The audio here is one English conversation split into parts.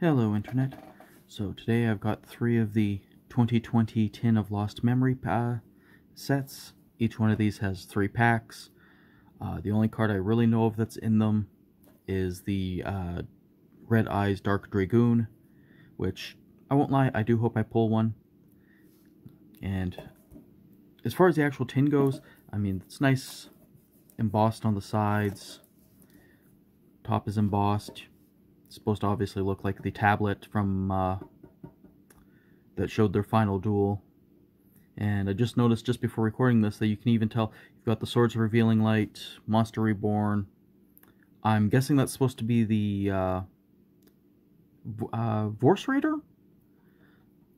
Hello Internet. So today I've got 3 of the 2020 Tin of Lost Memory sets. Each one of these has 3 packs. The only card I really know of that's in them is the Red Eyes Dark Dragoon, which, I won't lie, I do hope I pull one. And as far as the actual tin goes, I mean, it's nice embossed on the sides. Top is embossed. It's supposed to obviously look like the tablet from that showed their final duel. And I just noticed just before recording this that you can even tell you've got the Swords of Revealing Light, Monster Reborn. I'm guessing that's supposed to be the Vorse Raider?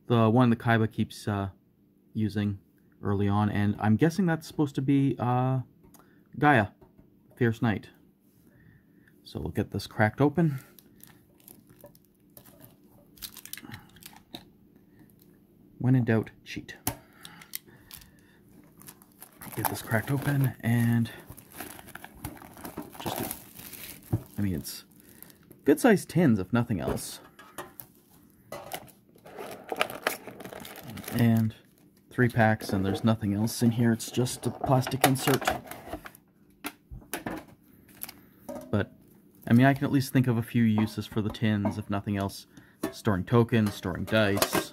The one that Kaiba keeps using early on. And I'm guessing that's supposed to be Gaia, Fierce Knight. So we'll get this cracked open. When in doubt, cheat. Get this cracked open and just, I mean, it's good sized tins if nothing else. And 3 packs, and there's nothing else in here, it's just a plastic insert. But, I mean, I can at least think of a few uses for the tins, if nothing else. Storing tokens, storing dice.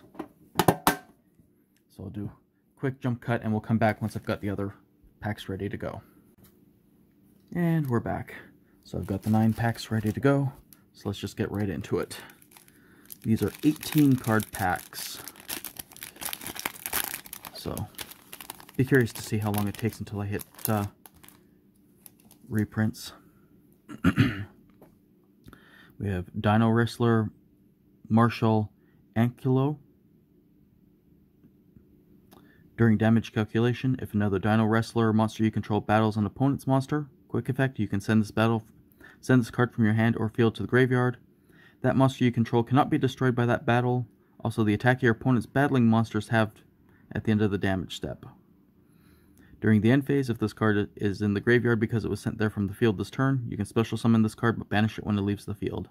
So I'll do a quick jump cut and we'll come back once I've got the other packs ready to go. And we're back. So I've got the 9 packs ready to go. So let's just get right into it. These are 18 card packs. So be curious to see how long it takes until I hit reprints. We have Dino Wrestler, Marshall Ankylo. During damage calculation, if another Dino Wrestler or monster you control battles an opponent's monster, quick effect, you can send this card from your hand or field to the graveyard. That monster you control cannot be destroyed by that battle. Also, the attack your opponent's battling monsters have at the end of the damage step. During the end phase, if this card is in the graveyard because it was sent there from the field this turn, you can special summon this card but banish it when it leaves the field.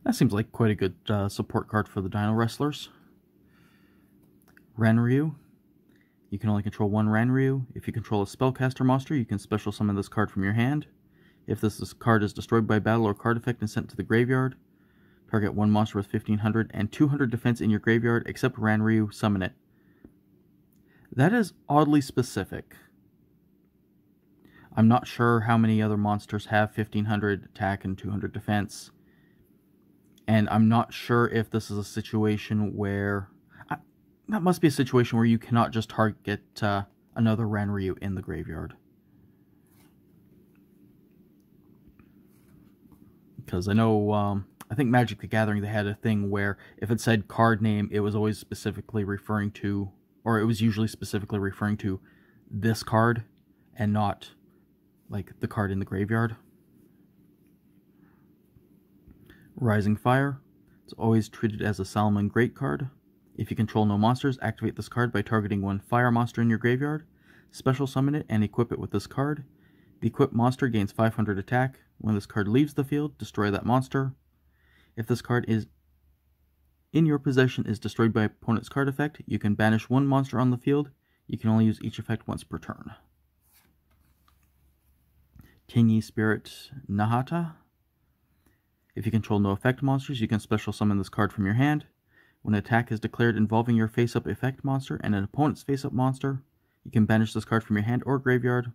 That seems like quite a good support card for the Dino Wrestlers. Ranryu. You can only control 1 Ranryu. If you control a spellcaster monster, you can special summon this card from your hand. If this card is destroyed by battle or card effect and sent to the graveyard, target 1 monster with 1500 and 200 defense in your graveyard, except Ranryu, summon it. That is oddly specific. I'm not sure how many other monsters have 1500 attack and 200 defense. And I'm not sure if this is a situation where... that must be a situation where you cannot just target another Ranryu in the graveyard. Because I know, I think Magic the Gathering, they had a thing where if it said card name, it was always specifically referring to, or it was usually specifically referring to this card, and not, like, the card in the graveyard. Rising Fire. It's always treated as a Salomon Great card. If you control no monsters, activate this card by targeting 1 fire monster in your graveyard, special summon it, and equip it with this card. The equipped monster gains 500 attack. When this card leaves the field, destroy that monster. If this card is in your possession is destroyed by opponent's card effect, you can banish 1 monster on the field. You can only use each effect once per turn. Tingy Spirit Nahata. If you control no effect monsters, you can special summon this card from your hand. When an attack is declared involving your face-up effect monster and an opponent's face-up monster, you can banish this card from your hand or graveyard.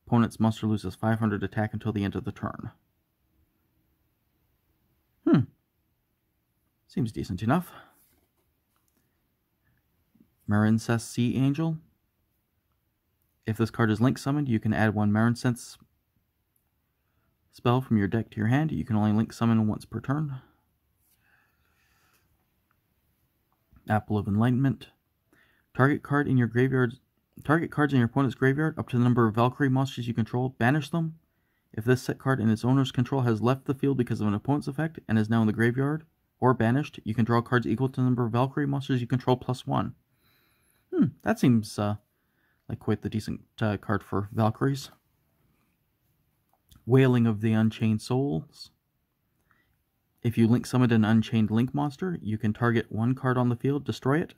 Opponent's monster loses 500 attack until the end of the turn. Seems decent enough. Marincess Sea Angel. If this card is link summoned, you can add 1 Marincess spell from your deck to your hand. You can only link summon once per turn. Apple of Enlightenment. Target cards in your opponent's graveyard up to the number of Valkyrie monsters you control. Banish them. If this set card in its owner's control has left the field because of an opponent's effect and is now in the graveyard or banished, you can draw cards equal to the number of Valkyrie monsters you control plus 1. That seems like quite the decent card for Valkyries. Wailing of the Unchained Souls. If you link summoned an Unchained Link monster, you can target one card on the field, destroy it.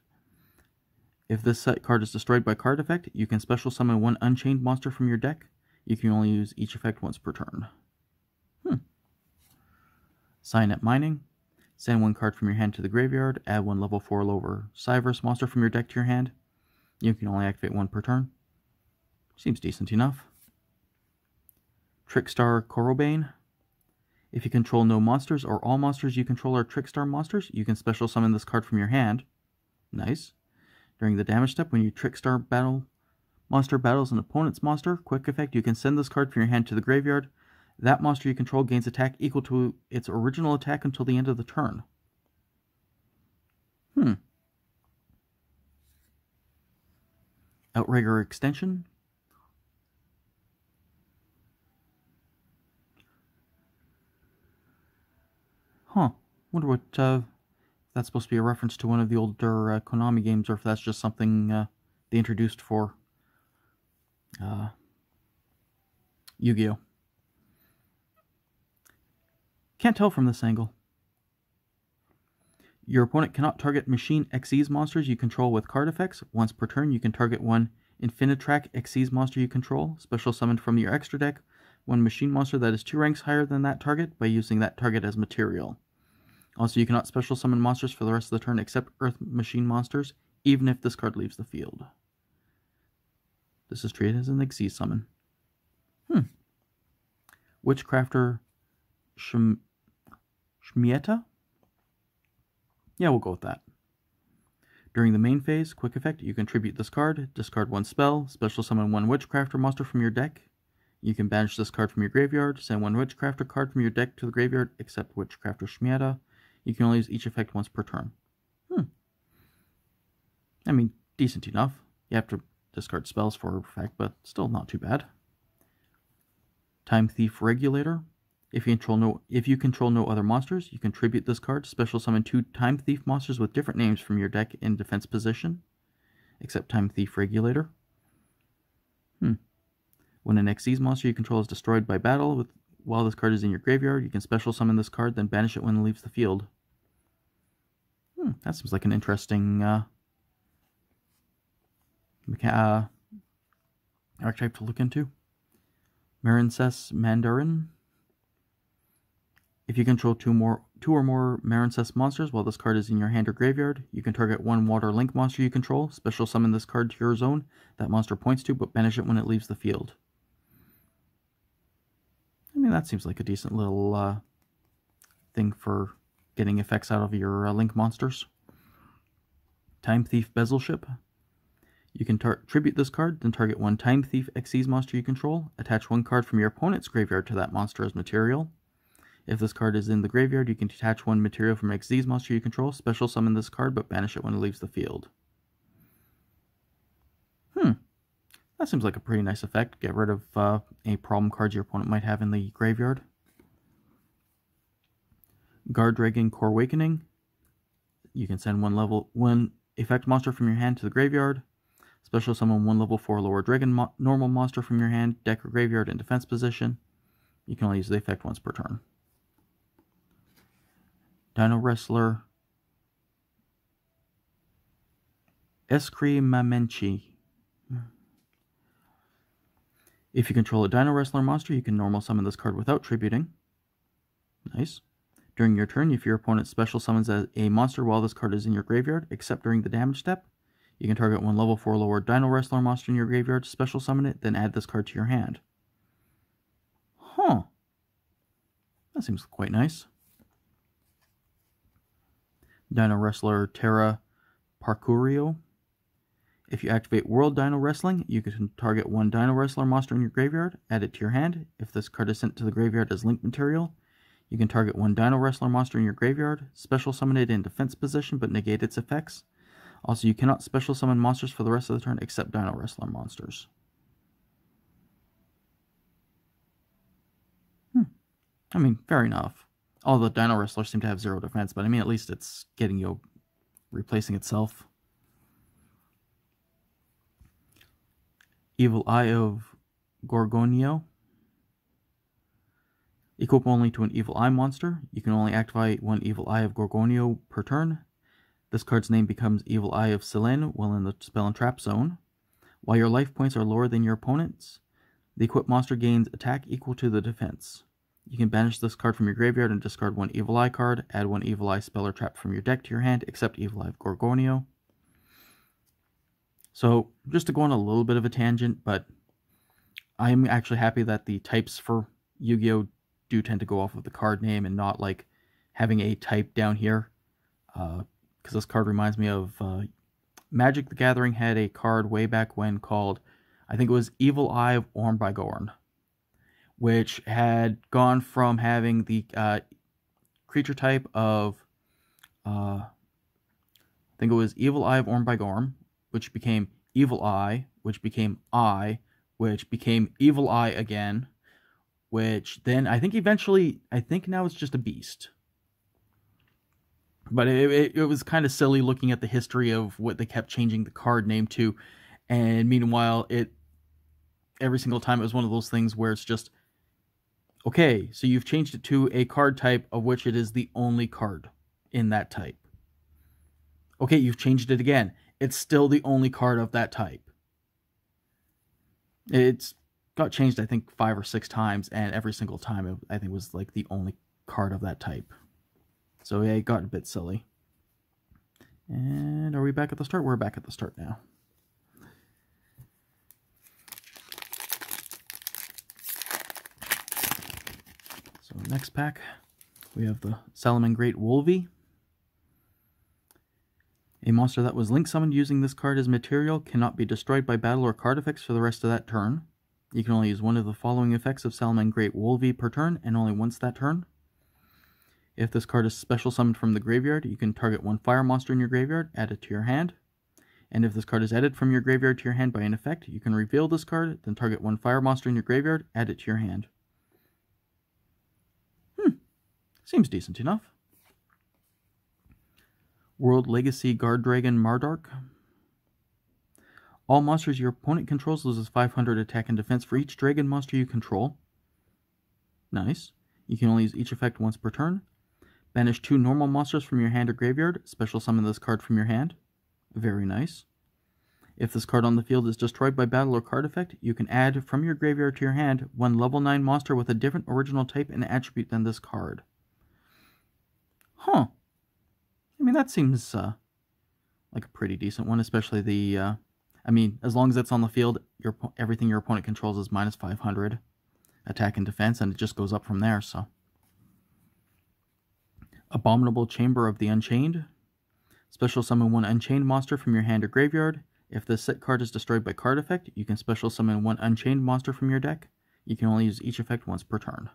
If this set card is destroyed by card effect, you can special summon one Unchained monster from your deck. You can only use each effect once per turn. Cyanet Mining. Send one card from your hand to the graveyard. Add one level 4 lower Cyverse monster from your deck to your hand. You can only activate one per turn. Seems decent enough. Trickstar Corobane. If you control no monsters or all monsters you control are Trickstar monsters, you can special summon this card from your hand. Nice. During the damage step, when you Trickstar monster battles an opponent's monster, quick effect, you can send this card from your hand to the graveyard. That monster you control gains attack equal to its original attack until the end of the turn. Outrigger Extension. Wonder what that's supposed to be a reference to one of the older Konami games, or if that's just something they introduced for Yu-Gi-Oh! Can't tell from this angle. Your opponent cannot target Machine Xyz monsters you control with card effects. Once per turn, you can target one Infinitrack Xyz monster you control, special summoned from your extra deck, one machine monster that is 2 ranks higher than that target by using that target as material. Also, you cannot special summon monsters for the rest of the turn except Earth Machine monsters, even if this card leaves the field. This is treated as an Xyz summon. Witchcrafter Shmieta? Yeah, we'll go with that. During the main phase, quick effect, you contribute this card, discard one spell, special summon one Witchcrafter monster from your deck. You can banish this card from your graveyard, send one Witchcrafter card from your deck to the graveyard, except Witchcrafter Shmieta. You can only use each effect once per turn. I mean, decent enough. You have to discard spells for effect, but still not too bad. Time Thief Regulator. If you control no other monsters, you contribute this card, special summon 2 Time Thief monsters with different names from your deck in defense position, except Time Thief Regulator. When an Xyz monster you control is destroyed by battle while this card is in your graveyard, you can special summon this card, then banish it when it leaves the field. That seems like an interesting archetype to look into. Marincess Mandarin. If you control two or more Marincess monsters while this card is in your hand or graveyard, you can target one Water Link monster you control, special summon this card to your zone that monster points to, but banish it when it leaves the field. I mean, that seems like a decent little thing for getting effects out of your Link monsters. Time Thief Bezel Ship. You can tribute this card, then target one Time Thief Xyz monster you control. Attach one card from your opponent's graveyard to that monster as material. If this card is in the graveyard, you can detach one material from Xyz monster you control, special summon this card, but banish it when it leaves the field. That seems like a pretty nice effect. Get rid of any problem cards your opponent might have in the graveyard. Guard Dragon Core Awakening. You can send one effect monster from your hand to the graveyard. Special summon one level 4 lower dragon normal monster from your hand, deck or graveyard in defense position. You can only use the effect once per turn. Dino Wrestler Escrimamenchi. If you control a Dino Wrestler monster, you can normal summon this card without tributing. Nice. During your turn, if your opponent special summons a monster while this card is in your graveyard, except during the damage step, you can target one level 4 lower Dino Wrestler monster in your graveyard, special summon it, then add this card to your hand. That seems quite nice. Dino Wrestler Terra Parcurio. If you activate World Dino Wrestling, you can target one Dino Wrestler monster in your graveyard, add it to your hand. If this card is sent to the graveyard as link material, you can target one Dino Wrestler monster in your graveyard, special summon it in defense position, but negate its effects. Also, you cannot special summon monsters for the rest of the turn except Dino Wrestler monsters. I mean, fair enough. All the Dino Wrestlers seem to have 0 defense, but I mean, at least it's getting replacing itself. Evil Eye of Gorgonio. Equip only to an Evil Eye monster. You can only activate one Evil Eye of Gorgonio per turn. This card's name becomes Evil Eye of Selene while in the spell and trap zone. While your life points are lower than your opponent's, the equipped monster gains attack equal to the defense. You can banish this card from your graveyard and discard one Evil Eye card. Add one Evil Eye spell or trap from your deck to your hand, except Evil Eye of Gorgonio. So, just to go on a little bit of a tangent, but I'm actually happy that the types for Yu-Gi-Oh! Do tend to go off of the card name and not like having a type down here. Because this card reminds me of Magic the Gathering had a card way back when called, I think it was Evil Eye of Ornbygorn, which had gone from having the creature type of, I think it was Evil Eye of Ornbygorn, which became Evil Eye, which became Eye, which became Evil Eye again, which then I think now it's just a beast. But it was kind of silly looking at the history of what they kept changing the card name to. And meanwhile, every single time it was one of those things where it's just, okay, so you've changed it to a card type of which it is the only card in that type. Okay, you've changed it again. It's still the only card of that type. It's got changed, I think, 5 or 6 times, and every single time it, I think, was like the only card of that type. So yeah, it got a bit silly. And are we back at the start? We're back at the start now. So next pack, we have the Salamangreat Wolvie. A monster that was link summoned using this card as material cannot be destroyed by battle or card effects for the rest of that turn. You can only use one of the following effects of Salamangreat Wolvie per turn, and only once that turn. If this card is special summoned from the graveyard, you can target one fire monster in your graveyard, add it to your hand. And if this card is added from your graveyard to your hand by an effect, you can reveal this card, then target one fire monster in your graveyard, add it to your hand. Seems decent enough. World Legacy Guard Dragon Mardark. All monsters your opponent controls loses 500 attack and defense for each dragon monster you control. Nice. You can only use each effect once per turn. Banish 2 normal monsters from your hand or graveyard. Special summon this card from your hand. Very nice. If this card on the field is destroyed by battle or card effect, you can add from your graveyard to your hand one level 9 monster with a different original type and attribute than this card. Huh. I mean, that seems like a pretty decent one, especially the... I mean, as long as it's on the field, everything your opponent controls is minus 500 attack and defense, and it just goes up from there, so. Abominable Chamber of the Unchained. Special summon one Unchained monster from your hand or graveyard. If this set card is destroyed by card effect, you can special summon one Unchained monster from your deck. You can only use each effect once per turn.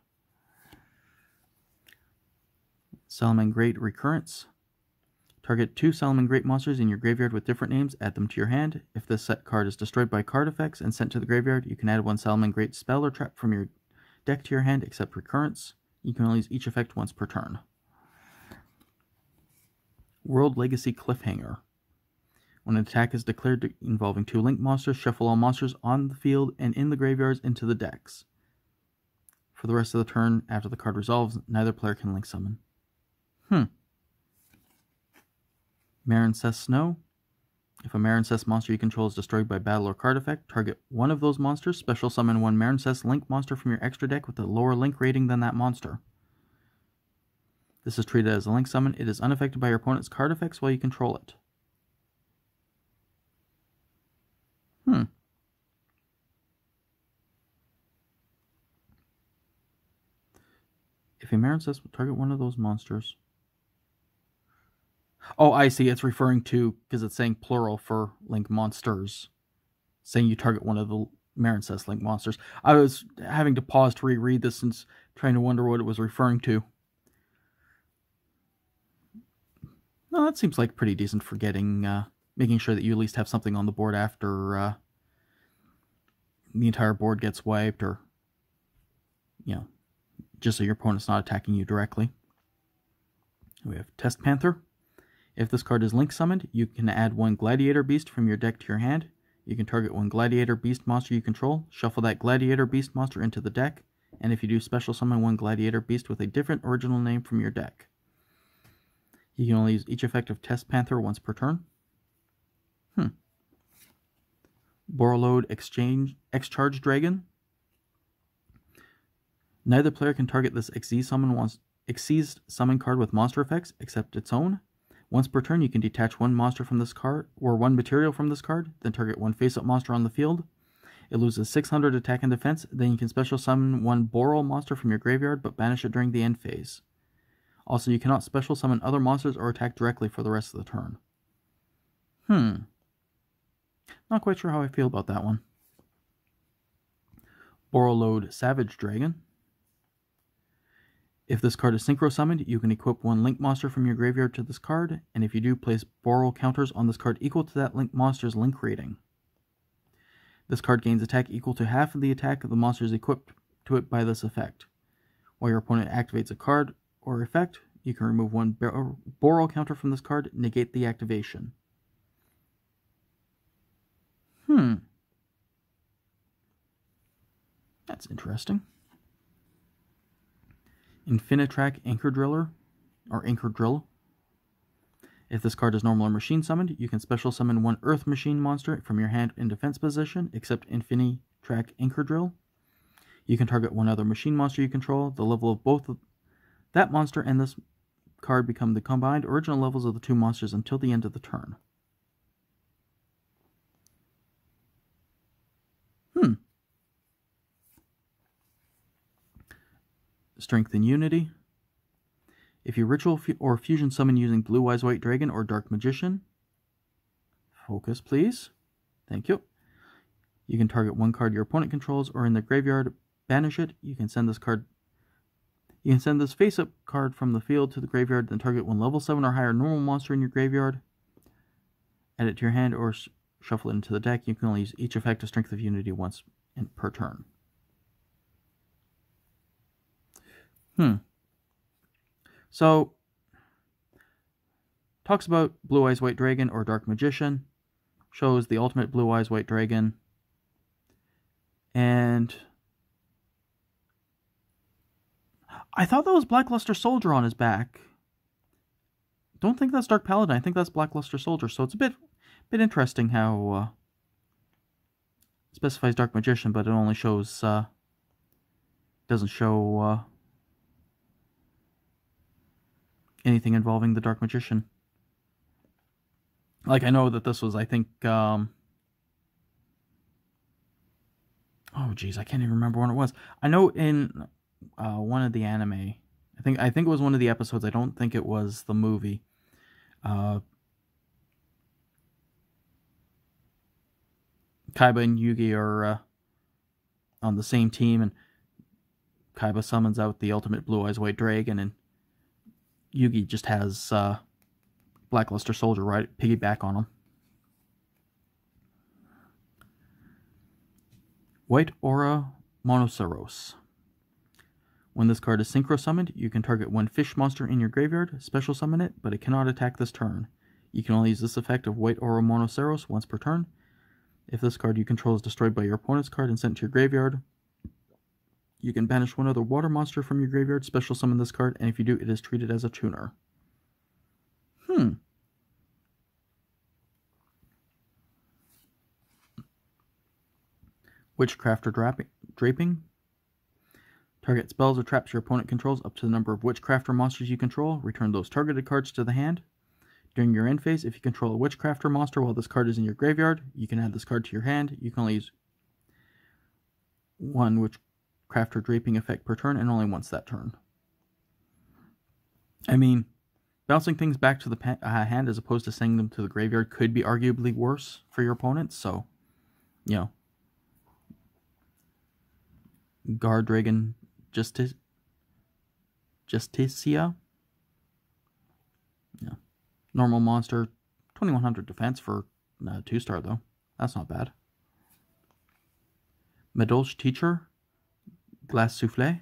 Salamangreat Recurrence. Target 2 Salamangreat monsters in your graveyard with different names, add them to your hand. If this set card is destroyed by card effects and sent to the graveyard, you can add one Salamangreat spell or trap from your deck to your hand, except Recurrence. You can only use each effect once per turn. World Legacy Cliffhanger. When an attack is declared involving 2 link monsters, shuffle all monsters on the field and in the graveyards into the decks. For the rest of the turn, after the card resolves, neither player can link summon. Marincess Snow. If a Marincess monster you control is destroyed by battle or card effect, target one of those monsters, special summon one Marincess link monster from your extra deck with a lower link rating than that monster. This is treated as a link summon. It is unaffected by your opponent's card effects while you control it. If a Marincess will target one of those monsters... Oh, I see. It's referring to, because it's saying plural for link monsters. Saying you target one of the Marincess link monsters. I was having to pause to reread this and trying to wonder what it was referring to. No, that seems like pretty decent for getting, making sure that you at least have something on the board after the entire board gets wiped, or, you know, just so your opponent's not attacking you directly. We have Test Panther. If this card is link summoned, you can add one Gladiator Beast from your deck to your hand. You can target one Gladiator Beast monster you control, shuffle that Gladiator Beast monster into the deck. and if you do, special summon one Gladiator Beast with a different original name from your deck. You can only use each effect of Test Panther once per turn. Borreload X-Charge Dragon. Neither player can target this Xyz summon card with monster effects except its own. Once per turn, you can detach one monster from this card, or one material from this card, then target one face-up monster on the field. It loses 600 attack and defense, then you can special summon one Boral monster from your graveyard, but banish it during the end phase. Also, you cannot special summon other monsters or attack directly for the rest of the turn. Not quite sure how I feel about that one. Borreload Savage Dragon. If this card is synchro summoned, you can equip one Link monster from your graveyard to this card, and if you do, place Boral counters on this card equal to that Link monster's Link rating. This card gains attack equal to half of the attack of the monsters equipped to it by this effect. While your opponent activates a card or effect, you can remove one Boral counter from this card, negate the activation. That's interesting. Infinitrack Anchor Driller, or Anchor Drill. If this card is normal or machine summoned, you can special summon one Earth Machine monster from your hand in defense position, except Infinitrack Anchor Drill. You can target one other machine monster you control. The level of both that monster and this card become the combined original levels of the two monsters until the end of the turn. Strength and Unity. If you ritual or fusion summon using Blue Eyes White Dragon or Dark Magician, focus please, thank you. You can target one card your opponent controls or in the graveyard, banish it. You can send this face-up card from the field to the graveyard, then target one level 7 or higher normal monster in your graveyard, add it to your hand or shuffle it into the deck. You can only use each effect of Strength of Unity once per turn. So, talks about Blue Eyes White Dragon or Dark Magician, shows the ultimate Blue Eyes White Dragon, and I thought that was Blackluster Soldier on his back. Don't think that's Dark Paladin, I think that's Blackluster Soldier, so it's a bit interesting how it specifies Dark Magician, but it only shows, doesn't show anything involving the Dark Magician. Like, I know that this was, I think, oh geez, I can't even remember when it was. I know in one of the anime, I think it was one of the episodes, I don't think it was the movie. Kaiba and Yugi are on the same team, and Kaiba summons out the ultimate Blue Eyes White Dragon, and Yugi just has Blackluster Soldier piggyback on him. White Aura Monoceros. When this card is synchro summoned, you can target one fish monster in your graveyard, special summon it, but it cannot attack this turn. You can only use this effect of White Aura Monoceros once per turn. If this card you control is destroyed by your opponent's card and sent to your graveyard, you can banish one other water monster from your graveyard, special summon this card, and if you do, it is treated as a tuner. Witchcrafter Draping. Target spells or traps your opponent controls up to the number of Witchcrafter monsters you control. Return those targeted cards to the hand. During your end phase, if you control a Witchcrafter monster while this card is in your graveyard, you can add this card to your hand. You can only use one Witchcrafter Draping effect per turn, and only once that turn. I mean, bouncing things back to the hand as opposed to sending them to the graveyard could be arguably worse for your opponent, so, you know. Guard Dragon Justicia. Yeah. Normal monster, 2100 defense for 2-star though. That's not bad. Madolche Teacher, Glace Soufflé.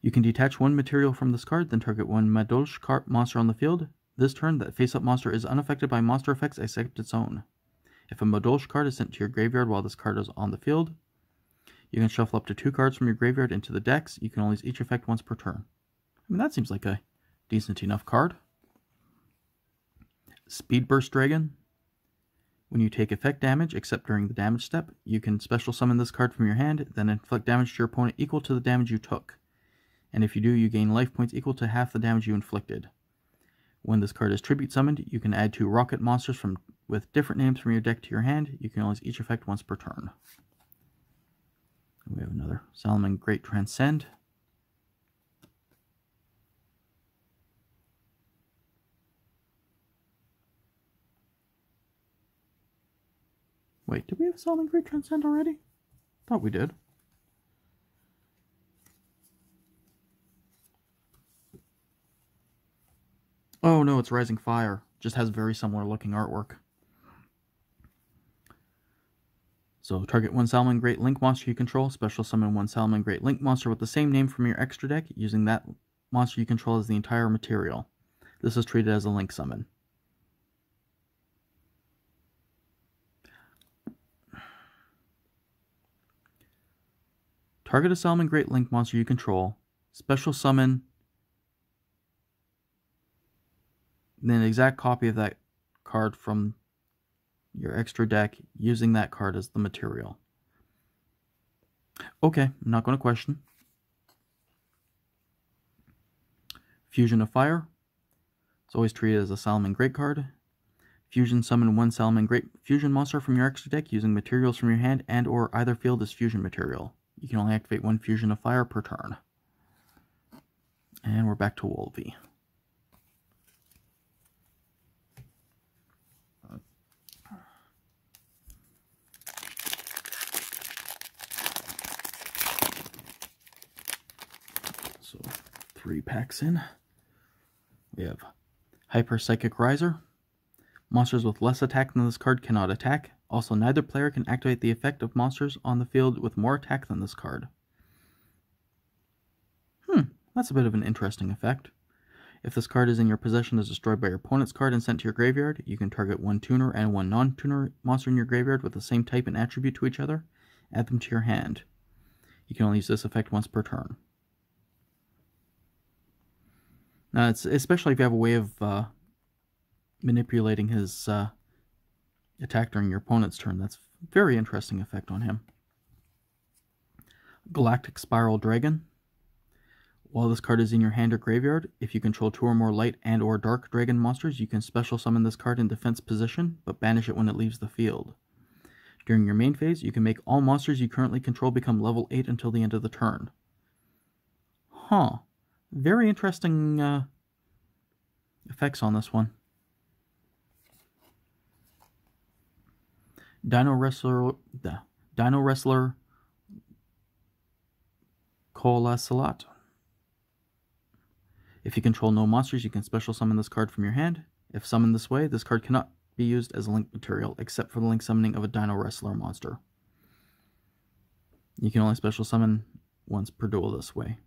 You can detach one material from this card, then target one Madolche monster on the field. This turn, that face-up monster is unaffected by monster effects except its own. If a Madolche card is sent to your graveyard while this card is on the field, You can shuffle up to 2 cards from your graveyard into the decks. You can only use each effect once per turn. I mean, that seems like a decent enough card. Speed Burst Dragon. When you take effect damage, except during the damage step, you can special summon this card from your hand, then inflict damage to your opponent equal to the damage you took. And if you do, you gain life points equal to half the damage you inflicted. When this card is tribute summoned, you can add 2 rocket monsters with different names from your deck to your hand. You can only use each effect once per turn. We have another Salamangreat Great Transcend. Wait, did we have Salamangreat Great Transcend already? Thought we did. Oh no, it's Rising Fire. Just has very similar looking artwork. So target 1 Salamangreat Great Link monster you control. Special summon 1 Salamangreat Great Link monster with the same name from your extra deck, using that monster you control as the entire material. This is treated as a link summon. Target a Salamangreat Great Link monster you control. Special summon an exact copy of that card from your extra deck, using that card as the material. Okay, I'm not going to question. Fusion of Fire. It's always treated as a Salamangreat Great card. Fusion summon 1 Salamangreat Great fusion monster from your extra deck using materials from your hand and or either field as fusion material. You can only activate 1 Fusion of Fire per turn. And we're back to Wolvie. So 3 packs in. We have Hyper Psychic Riser. Monsters with less attack than this card cannot attack. Also, neither player can activate the effect of monsters on the field with more attack than this card. That's a bit of an interesting effect. If this card is in your possession as destroyed by your opponent's card and sent to your graveyard, you can target 1 tuner and 1 non-tuner monster in your graveyard with the same type and attribute to each other. Add them to your hand. You can only use this effect once per turn. Now, it's especially if you have a way of manipulating his attack during your opponent's turn. That's a very interesting effect on him. Galactic Spiral Dragon. While this card is in your hand or graveyard, if you control 2 or more light and or dark dragon monsters, you can special summon this card in defense position, but banish it when it leaves the field. During your main phase, you can make all monsters you currently control become level 8 until the end of the turn. Very interesting effects on this one. Dino Wrestler Coalacelot. If you control no monsters, you can special summon this card from your hand. If summoned this way, this card cannot be used as a link material, except for the link summoning of a Dino Wrestler monster. You can only special summon once per duel this way.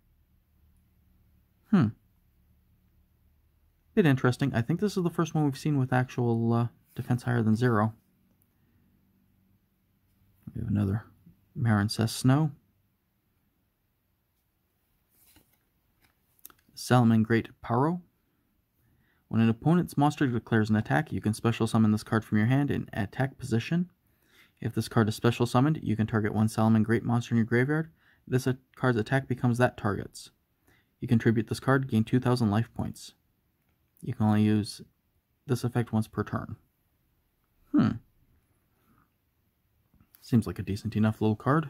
Bit interesting. I think this is the first one we've seen with actual defense higher than 0. We have another Marincess Snow. Salamangreat Great Paro. When an opponent's monster declares an attack, you can special summon this card from your hand in attack position. If this card is special summoned, you can target 1 Salamangreat Great monster in your graveyard. This card's attack becomes that target's. You contribute this card, gain 2,000 life points. You can only use this effect once per turn. Seems like a decent enough little card.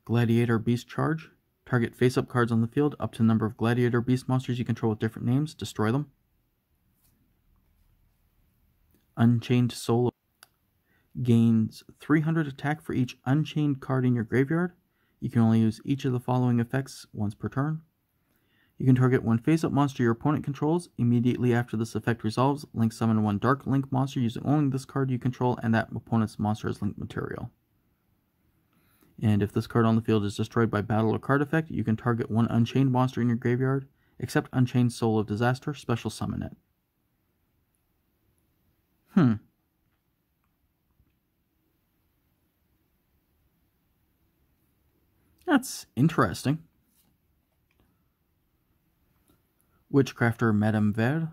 Gladiator Beast Charge. Target face-up cards on the field up to the number of Gladiator Beast monsters you control with different names. Destroy them. Unchained Soul. Gains 300 attack for each unchained card in your graveyard. You can only use each of the following effects once per turn. You can target 1 face-up monster your opponent controls. Immediately after this effect resolves, link summon 1 Dark Link monster using only this card you control and that opponent's monster as link material. And if this card on the field is destroyed by battle or card effect, you can target 1 Unchained monster in your graveyard, except Unchained Soul of Disaster, special summon it. That's interesting. Witchcrafter Madame Verde.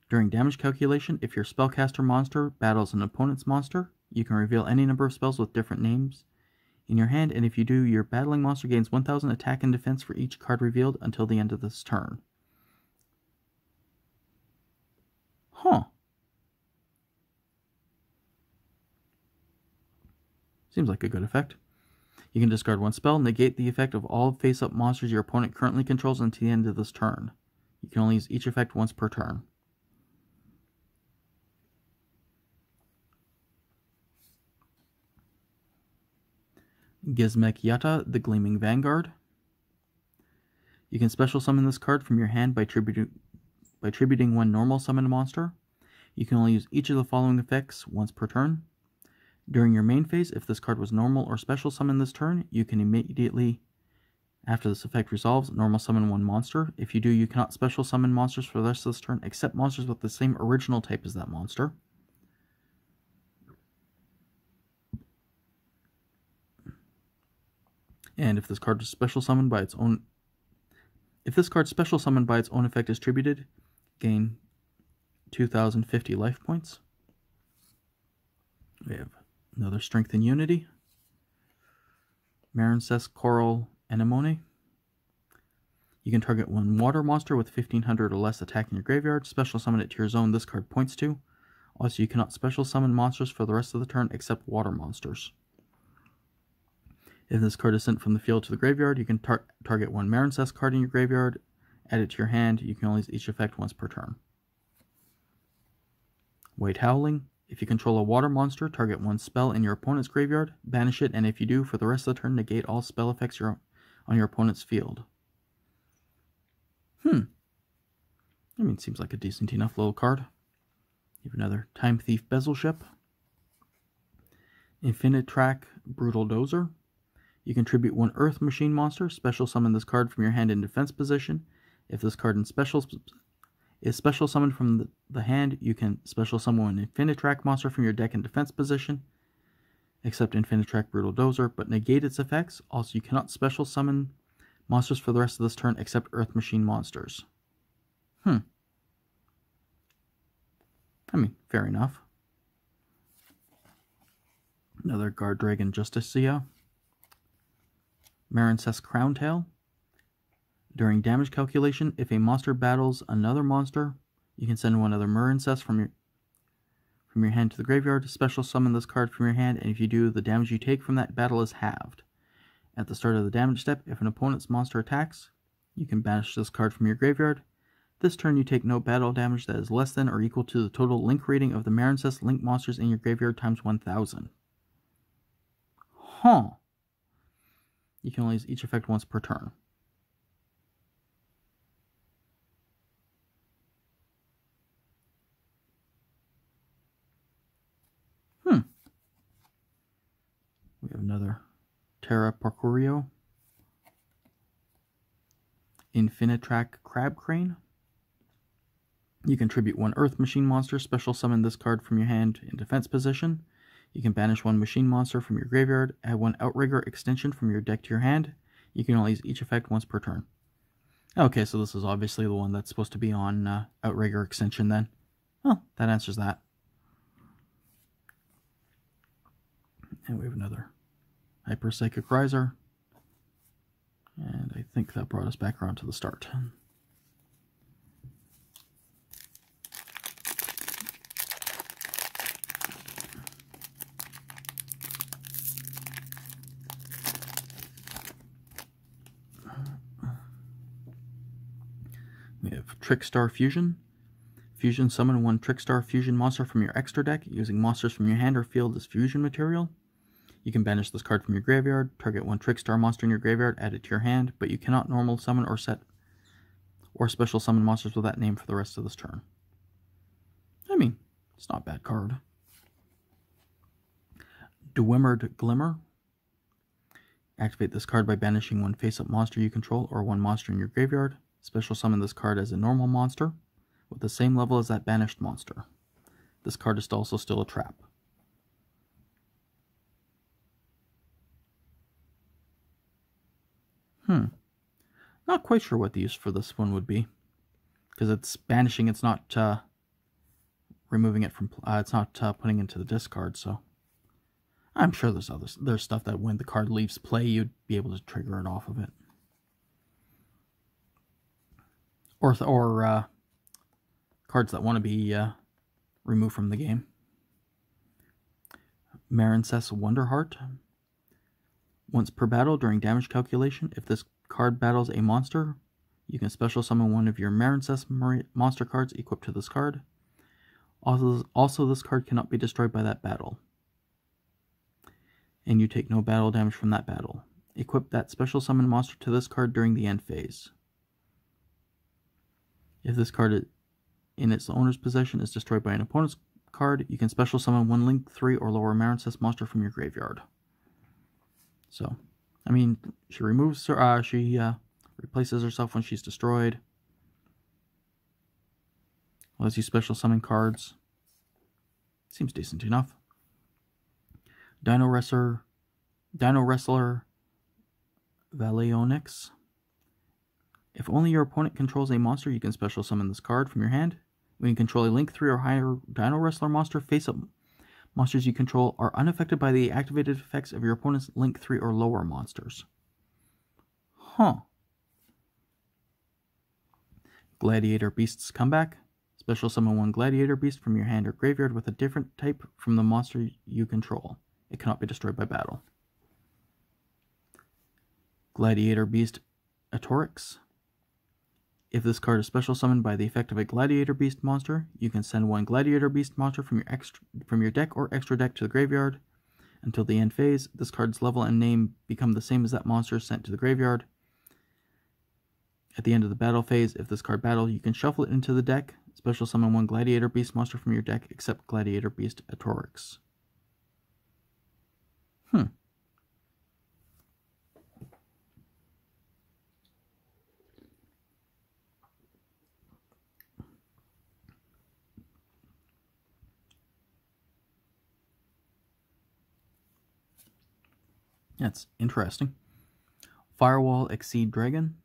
During damage calculation, if your spellcaster monster battles an opponent's monster, you can reveal any number of spells with different names in your hand, and if you do, your battling monster gains 1000 attack and defense for each card revealed until the end of this turn. Huh. Seems like a good effect. You can discard one spell, negate the effect of all face-up monsters your opponent currently controls until the end of this turn. You can only use each effect once per turn. Gizmek Yatta, the Gleaming Vanguard. You can special summon this card from your hand by tributing one normal summoned monster. You can only use each of the following effects once per turn. During your main phase, if this card was normal or special summoned this turn, you can immediately, after this effect resolves, normal summon one monster. If you do, you cannot special summon monsters for the rest of this turn, except monsters with the same original type as that monster. And if this card is special summoned by its own effect is tributed, gain 2050 life points. We have another Strength and Unity. Marincess Coral Anemone. You can target one water monster with 1500 or less attack in your graveyard. Special summon it to your zone this card points to. Also, you cannot special summon monsters for the rest of the turn except water monsters. If this card is sent from the field to the graveyard, you can target one Marincess card in your graveyard, add it to your hand. You can only use each effect once per turn. White Howling. If you control a water monster, target one spell in your opponent's graveyard, banish it, and if you do, for the rest of the turn, negate all spell effects on your opponent's field. I mean, it seems like a decent enough little card. You have another Time Thief Bezel Ship. Infinitrack Brutal Dozer. You can tribute one Earth Machine monster, special summon this card from your hand in defense position. If this card is special summoned from the hand, you can special summon an Infinitrack monster from your deck in defense position, except Infinitrack Brutal Dozer, but negate its effects. Also, you cannot special summon monsters for the rest of this turn except Earth Machine monsters. I mean, fair enough. Another Guard Dragon Justicia. Marincess Crowntail. During damage calculation, if a monster battles another monster, you can send one other Marincess from your hand to the graveyard, special summon this card from your hand, and if you do, the damage you take from that battle is halved. At the start of the damage step, if an opponent's monster attacks, you can banish this card from your graveyard. This turn you take no battle damage that is less than or equal to the total link rating of the Marincess link monsters in your graveyard times 1000. You can only use each effect once per turn. We have another Terra Parcurio. Infinitrack Crab Crane. You can tribute one Earth Machine monster, special summon this card from your hand in defense position. You can banish one machine monster from your graveyard, add one Outrigger extension from your deck to your hand. You can only use each effect once per turn. Okay, so this is obviously the one that's supposed to be on Outrigger extension then. Well, that answers that. And we have another Hyper Psychic Riser. And I think that brought us back around to the start. We have Trickstar Fusion. Fusion, summon one Trickstar Fusion monster from your extra deck using monsters from your hand or field as fusion material. You can banish this card from your graveyard, target one Trickstar monster in your graveyard, add it to your hand, but you cannot normal summon or special summon monsters with that name for the rest of this turn. I mean, it's not a bad card. Dwemer Glimmer. Activate this card by banishing one face-up monster you control or one monster in your graveyard. Special summon this card as a normal monster with the same level as that banished monster. This card is also still a trap. Not quite sure what the use for this one would be. Because it's banishing, it's not removing it from... it's not putting it into the discard, so... I'm sure there's stuff that when the card leaves play, you'd be able to trigger it off of it. Or cards that want to be removed from the game. Marincess Wonderheart. Once per battle during damage calculation, if this card battles a monster, you can special summon one of your Marincess monster cards equipped to this card. Also, this card cannot be destroyed by that battle. And you take no battle damage from that battle. Equip that special summon monster to this card during the end phase. If this card in its owner's possession is destroyed by an opponent's card, you can special summon one Link 3 or lower Marincess monster from your graveyard. So, I mean, she removes her, she replaces herself when she's destroyed. Lets you special summon cards. Seems decent enough. Dino Wrestler Valionyx. If only your opponent controls a monster, you can special summon this card from your hand. When you control a Link 3 or higher Dino Wrestler monster, face-up monsters you control are unaffected by the activated effects of your opponent's Link 3 or lower monsters. Huh. Gladiator Beast's Comeback. Special summon one Gladiator Beast from your hand or graveyard with a different type from the monster you control. It cannot be destroyed by battle. Gladiator Beast Atorix. If this card is special summoned by the effect of a Gladiator Beast monster, you can send one Gladiator Beast monster from your deck or extra deck to the graveyard. Until the end phase, this card's level and name become the same as that monster sent to the graveyard. At the end of the battle phase, if this card battle, you can shuffle it into the deck. Special summon one Gladiator Beast monster from your deck, except Gladiator Beast Atorix. That's interesting. Firewall Exceed Dragon.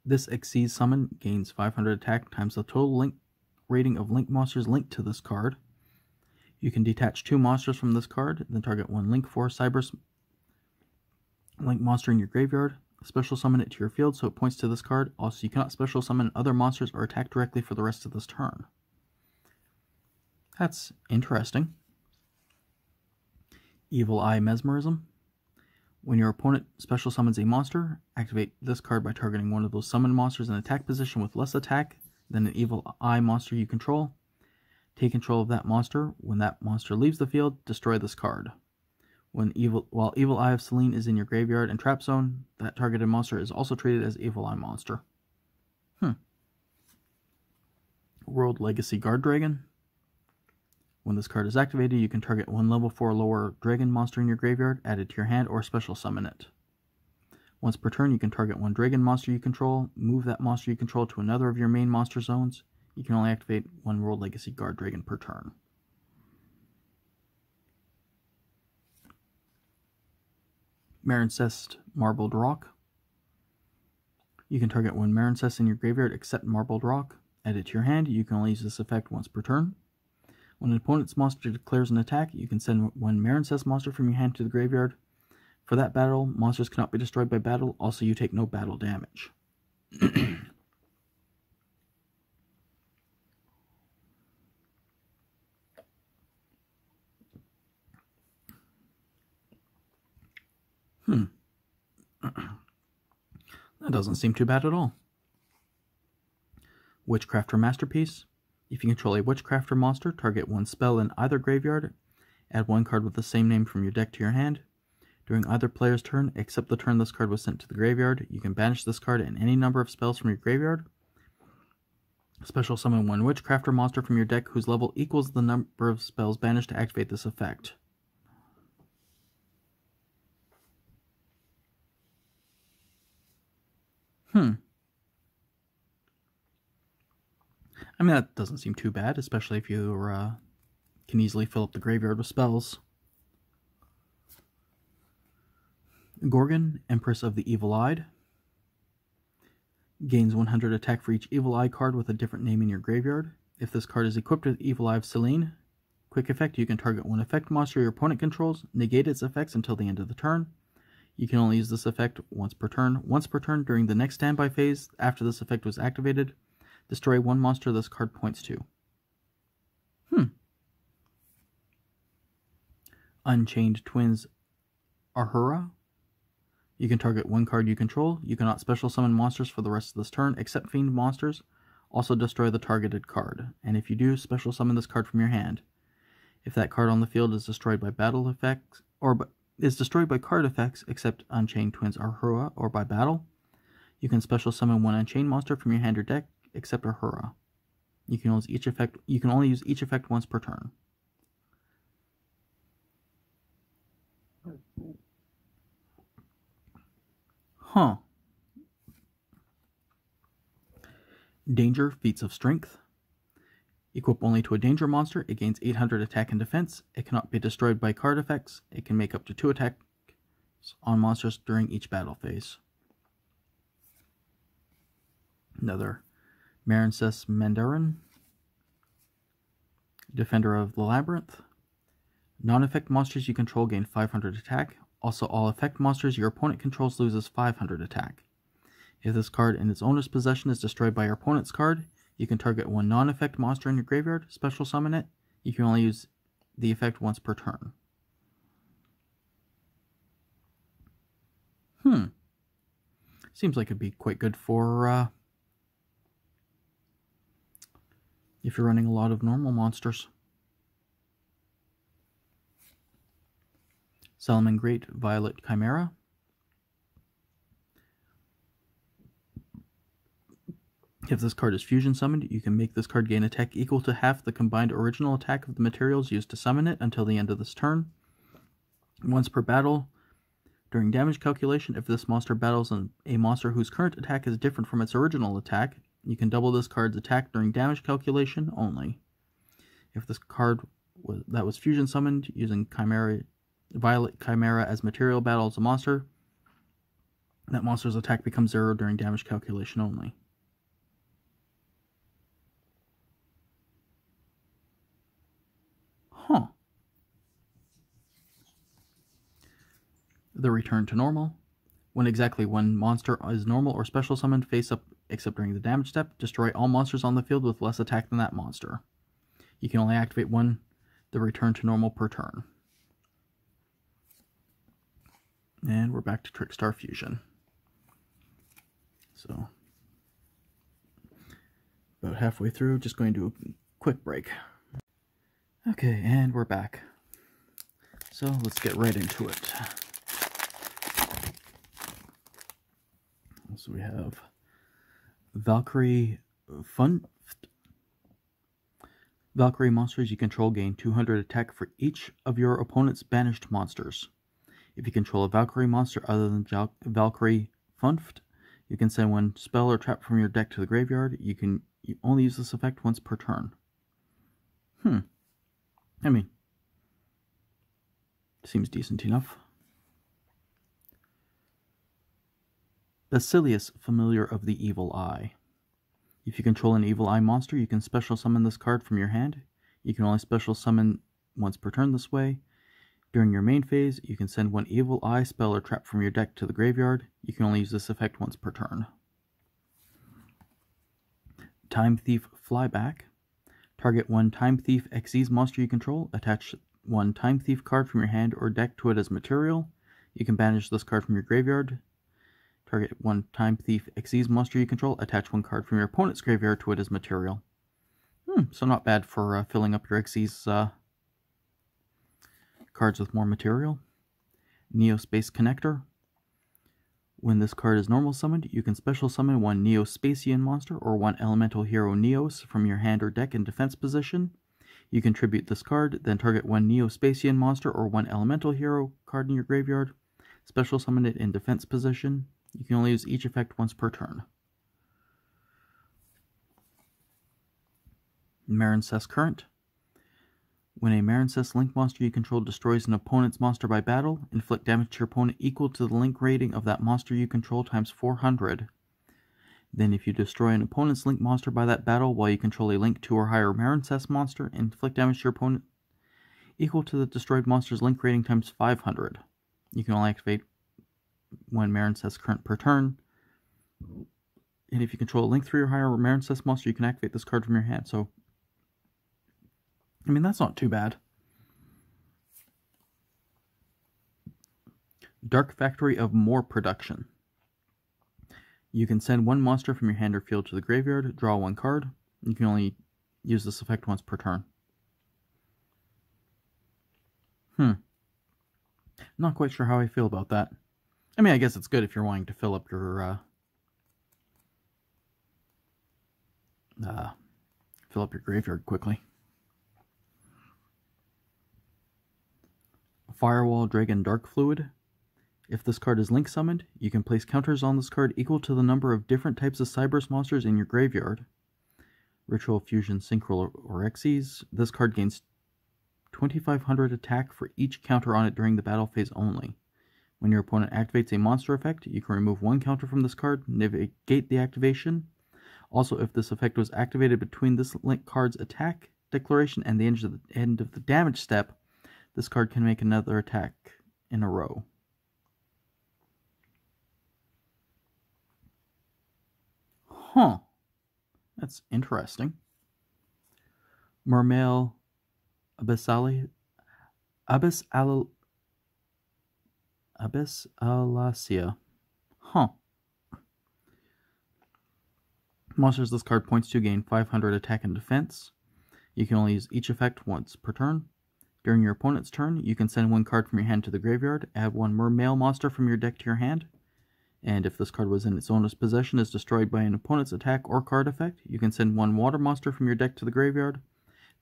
This Exceed summon gains 500 attack times the total link rating of Link monsters linked to this card. You can detach 2 monsters from this card, then target one Link 4 Cyberse Link monster in your graveyard. Special summon it to your field so it points to this card. Also, you cannot special summon other monsters or attack directly for the rest of this turn. That's interesting. Evil Eye Mesmerism. When your opponent special summons a monster, activate this card by targeting one of those summoned monsters in attack position with less attack than an Evil Eye monster you control. Take control of that monster. When that monster leaves the field, destroy this card. While Evil Eye of Selene is in your graveyard and trap zone, that targeted monster is also treated as Evil Eye monster. World Legacy Guard Dragon. When this card is activated, you can target one level 4 lower dragon monster in your graveyard, add it to your hand, or special summon it. Once per turn, you can target one dragon monster you control, move that monster you control to another of your main monster zones. You can only activate one World Legacy Guard Dragon per turn. Marincess Marbled Rock. You can target one Marincess in your graveyard except Marbled Rock, add it to your hand. You can only use this effect once per turn. When an opponent's monster declares an attack, you can send one Marincess monster from your hand to the graveyard. For that battle, monsters cannot be destroyed by battle. Also, you take no battle damage. That doesn't seem too bad at all. Witchcrafter Masterpiece. If you control a Witchcrafter monster, target one spell in either graveyard. Add one card with the same name from your deck to your hand. During either player's turn, except the turn this card was sent to the graveyard, you can banish this card and any number of spells from your graveyard. Special summon one Witchcrafter monster from your deck whose level equals the number of spells banished to activate this effect. I mean, that doesn't seem too bad, especially if you can easily fill up the graveyard with spells. Gorgon, Empress of the Evil Eyed. Gains 100 attack for each Evil Eye card with a different name in your graveyard. If this card is equipped with Evil Eye of Selene, quick effect, you can target one effect monster your opponent controls, negate its effects until the end of the turn. You can only use this effect once per turn. Once per turn during the next standby phase after this effect was activated, destroy one monster this card points to. Unchained Twins Ahura. You can target one card you control. You cannot special summon monsters for the rest of this turn, except Fiend monsters. Also destroy the targeted card. And if you do, special summon this card from your hand. If that card on the field is destroyed by battle effects, or is destroyed by card effects, except Unchained Twins Ahura, or by battle, you can special summon one Unchained monster from your hand or deck, except Ahura. You can only use each effect once per turn. Danger, Feats of Strength. Equip only to a danger monster. It gains 800 attack and defense. It cannot be destroyed by card effects. It can make up to 2 attacks on monsters during each battle phase. Another Marincess Mandarin. Defender of the Labyrinth. Non-effect monsters you control gain 500 attack. Also, all effect monsters your opponent controls loses 500 attack. If this card in its owner's possession is destroyed by your opponent's card, you can target one non-effect monster in your graveyard, special summon it. You can only use the effect once per turn. Seems like it'd be quite good for if you're running a lot of normal monsters. Salamangreat Violet Chimera. If this card is fusion summoned, you can make this card gain attack equal to half the combined original attack of the materials used to summon it until the end of this turn. Once per battle, during damage calculation, if this monster battles a monster whose current attack is different from its original attack, you can double this card's attack during damage calculation only. If this card that was fusion summoned using Violet Chimera as material battles a monster, that monster's attack becomes 0 during damage calculation only. The Return to Normal. When exactly one monster is normal or special summoned face up except during the damage step, destroy all monsters on the field with less attack than that monster. You can only activate the Return to Normal per turn. And we're back to Trickstar Fusion. So, about halfway through, just going to do a quick break. Okay, and we're back. So let's get right into it. So we have Valkyrie Funft. Valkyrie monsters you control gain 200 attack for each of your opponent's banished monsters. If you control a Valkyrie monster other than Valkyrie Funft, you can send one spell or trap from your deck to the graveyard. You only use this effect once per turn. I mean, seems decent enough. Basilius, Familiar of the Evil Eye. If you control an Evil Eye monster, you can special summon this card from your hand. You can only special summon once per turn this way. During your main phase, you can send one Evil Eye spell or trap from your deck to the graveyard. You can only use this effect once per turn. Time Thief Flyback. Target one Time Thief Xyz monster you control. Attach one Time Thief card from your hand or deck to it as material. You can banish this card from your graveyard. Target one Time Thief Xyz monster you control. Attach one card from your opponent's graveyard to it as material. So not bad for filling up your Xyz cards with more material. Neospace Connector. When this card is normal summoned, you can special summon one Neospacian monster or one Elemental Hero Neos from your hand or deck in defense position. You can tribute this card, then target one Neospacian monster or one Elemental Hero card in your graveyard. Special summon it in defense position. You can only use each effect once per turn. Marincess Current. When a Marincess Link monster you control destroys an opponent's monster by battle, inflict damage to your opponent equal to the Link rating of that monster you control times 400. Then if you destroy an opponent's Link monster by that battle while you control a Link 2 or higher Marincess monster, inflict damage to your opponent equal to the destroyed monster's Link rating times 500. You can only activate one Marincess current per turn. And if you control a Link 3 or higher Marincess monster, you can activate this card from your hand. So, I mean, that's not too bad. Dark Factory of More Production. You can send one monster from your hand or field to the graveyard, draw one card. You can only use this effect once per turn. Not quite sure how I feel about that. I mean, I guess it's good if you're wanting to fill up your graveyard quickly. Firewall Dragon Dark Fluid. If this card is Link summoned, you can place counters on this card equal to the number of different types of Cyberse monsters in your graveyard. Ritual Fusion Synchro Orexes. This card gains 2500 attack for each counter on it during the battle phase only. When your opponent activates a monster effect, you can remove one counter from this card, negate the activation. Also, if this effect was activated between this Link card's attack declaration and the end of the damage step, this card can make another attack in a row. Huh. That's interesting. Mermail Abyssalacia. Huh. Monsters this card points to gain 500 attack and defense. You can only use each effect once per turn. During your opponent's turn, you can send one card from your hand to the graveyard, add one Mermail monster from your deck to your hand, and if this card was in its owner's possession is destroyed by an opponent's attack or card effect, you can send one water monster from your deck to the graveyard,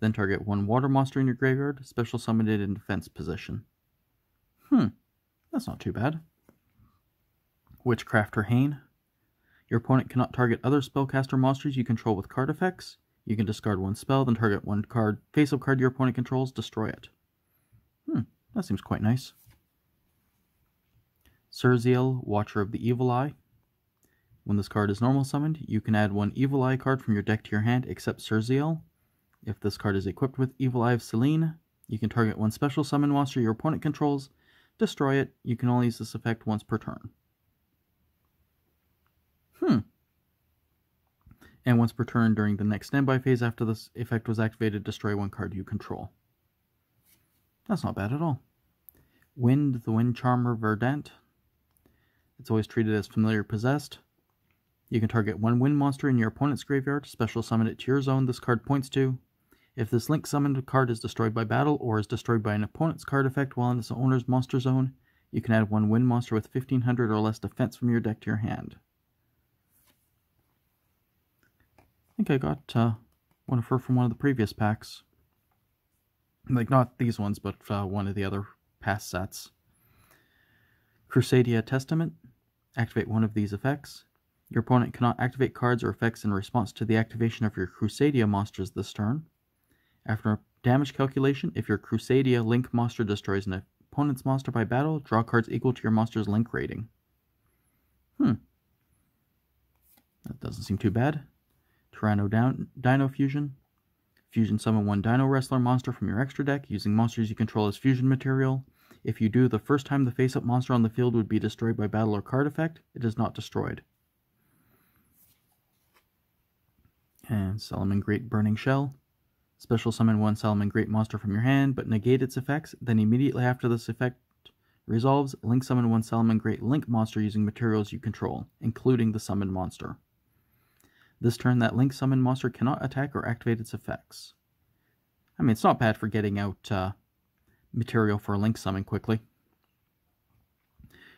then target one water monster in your graveyard, special summon it in defense position. That's not too bad. Witchcrafter Hane. Your opponent cannot target other spellcaster monsters you control with card effects. You can discard one spell, then target one card, face-up card your opponent controls, destroy it. That seems quite nice. Surzeal, Watcher of the Evil Eye. When this card is normal summoned, you can add one Evil Eye card from your deck to your hand except Surzeal. If this card is equipped with Evil Eye of Selene, you can target one special summon monster your opponent controls, destroy it. You can only use this effect once per turn. And once per turn during the next standby phase after this effect was activated, destroy one card you control. That's not bad at all. Wind, the Wind Charmer Verdant. It's always treated as familiar possessed. You can target one wind monster in your opponent's graveyard, special summon it to your zone this card points to. If this Link summoned card is destroyed by battle or is destroyed by an opponent's card effect while in its owner's monster zone, you can add one wind monster with 1500 or less defense from your deck to your hand. I think I got one of her from one of the previous packs. Like, not these ones, but one of the other past sets. Crusadia Testament. Activate one of these effects. Your opponent cannot activate cards or effects in response to the activation of your Crusadia monsters this turn. After a damage calculation, if your Crusadia Link monster destroys an opponent's monster by battle, draw cards equal to your monster's Link rating. That doesn't seem too bad. Tyranno Dino Fusion. Fusion summon one Dino Wrestler monster from your extra deck using monsters you control as fusion material. If you do, the first time the face-up monster on the field would be destroyed by battle or card effect. It is not destroyed. And Salaman Great Burning Shell. Special summon one Salaman Great monster from your hand, but negate its effects. Then immediately after this effect resolves, Link summon one Salaman Great Link monster using materials you control, including the summoned monster. This turn, that Link summon monster cannot attack or activate its effects. I mean, it's not bad for getting out material for a Link summon quickly.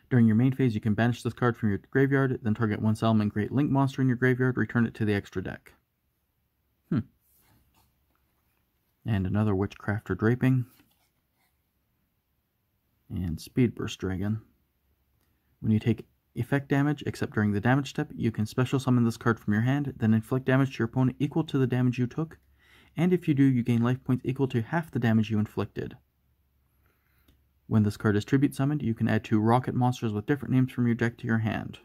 During your main phase, you can banish this card from your graveyard, then target one Salaman Great Link monster in your graveyard, return it to the extra deck. And another Witchcrafter Draping. And Speedburst Dragon. When you take effect damage, except during the damage step, you can special summon this card from your hand, then inflict damage to your opponent equal to the damage you took, and if you do, you gain life points equal to half the damage you inflicted. When this card is tribute summoned, you can add 2 rocket monsters with different names from your deck to your hand.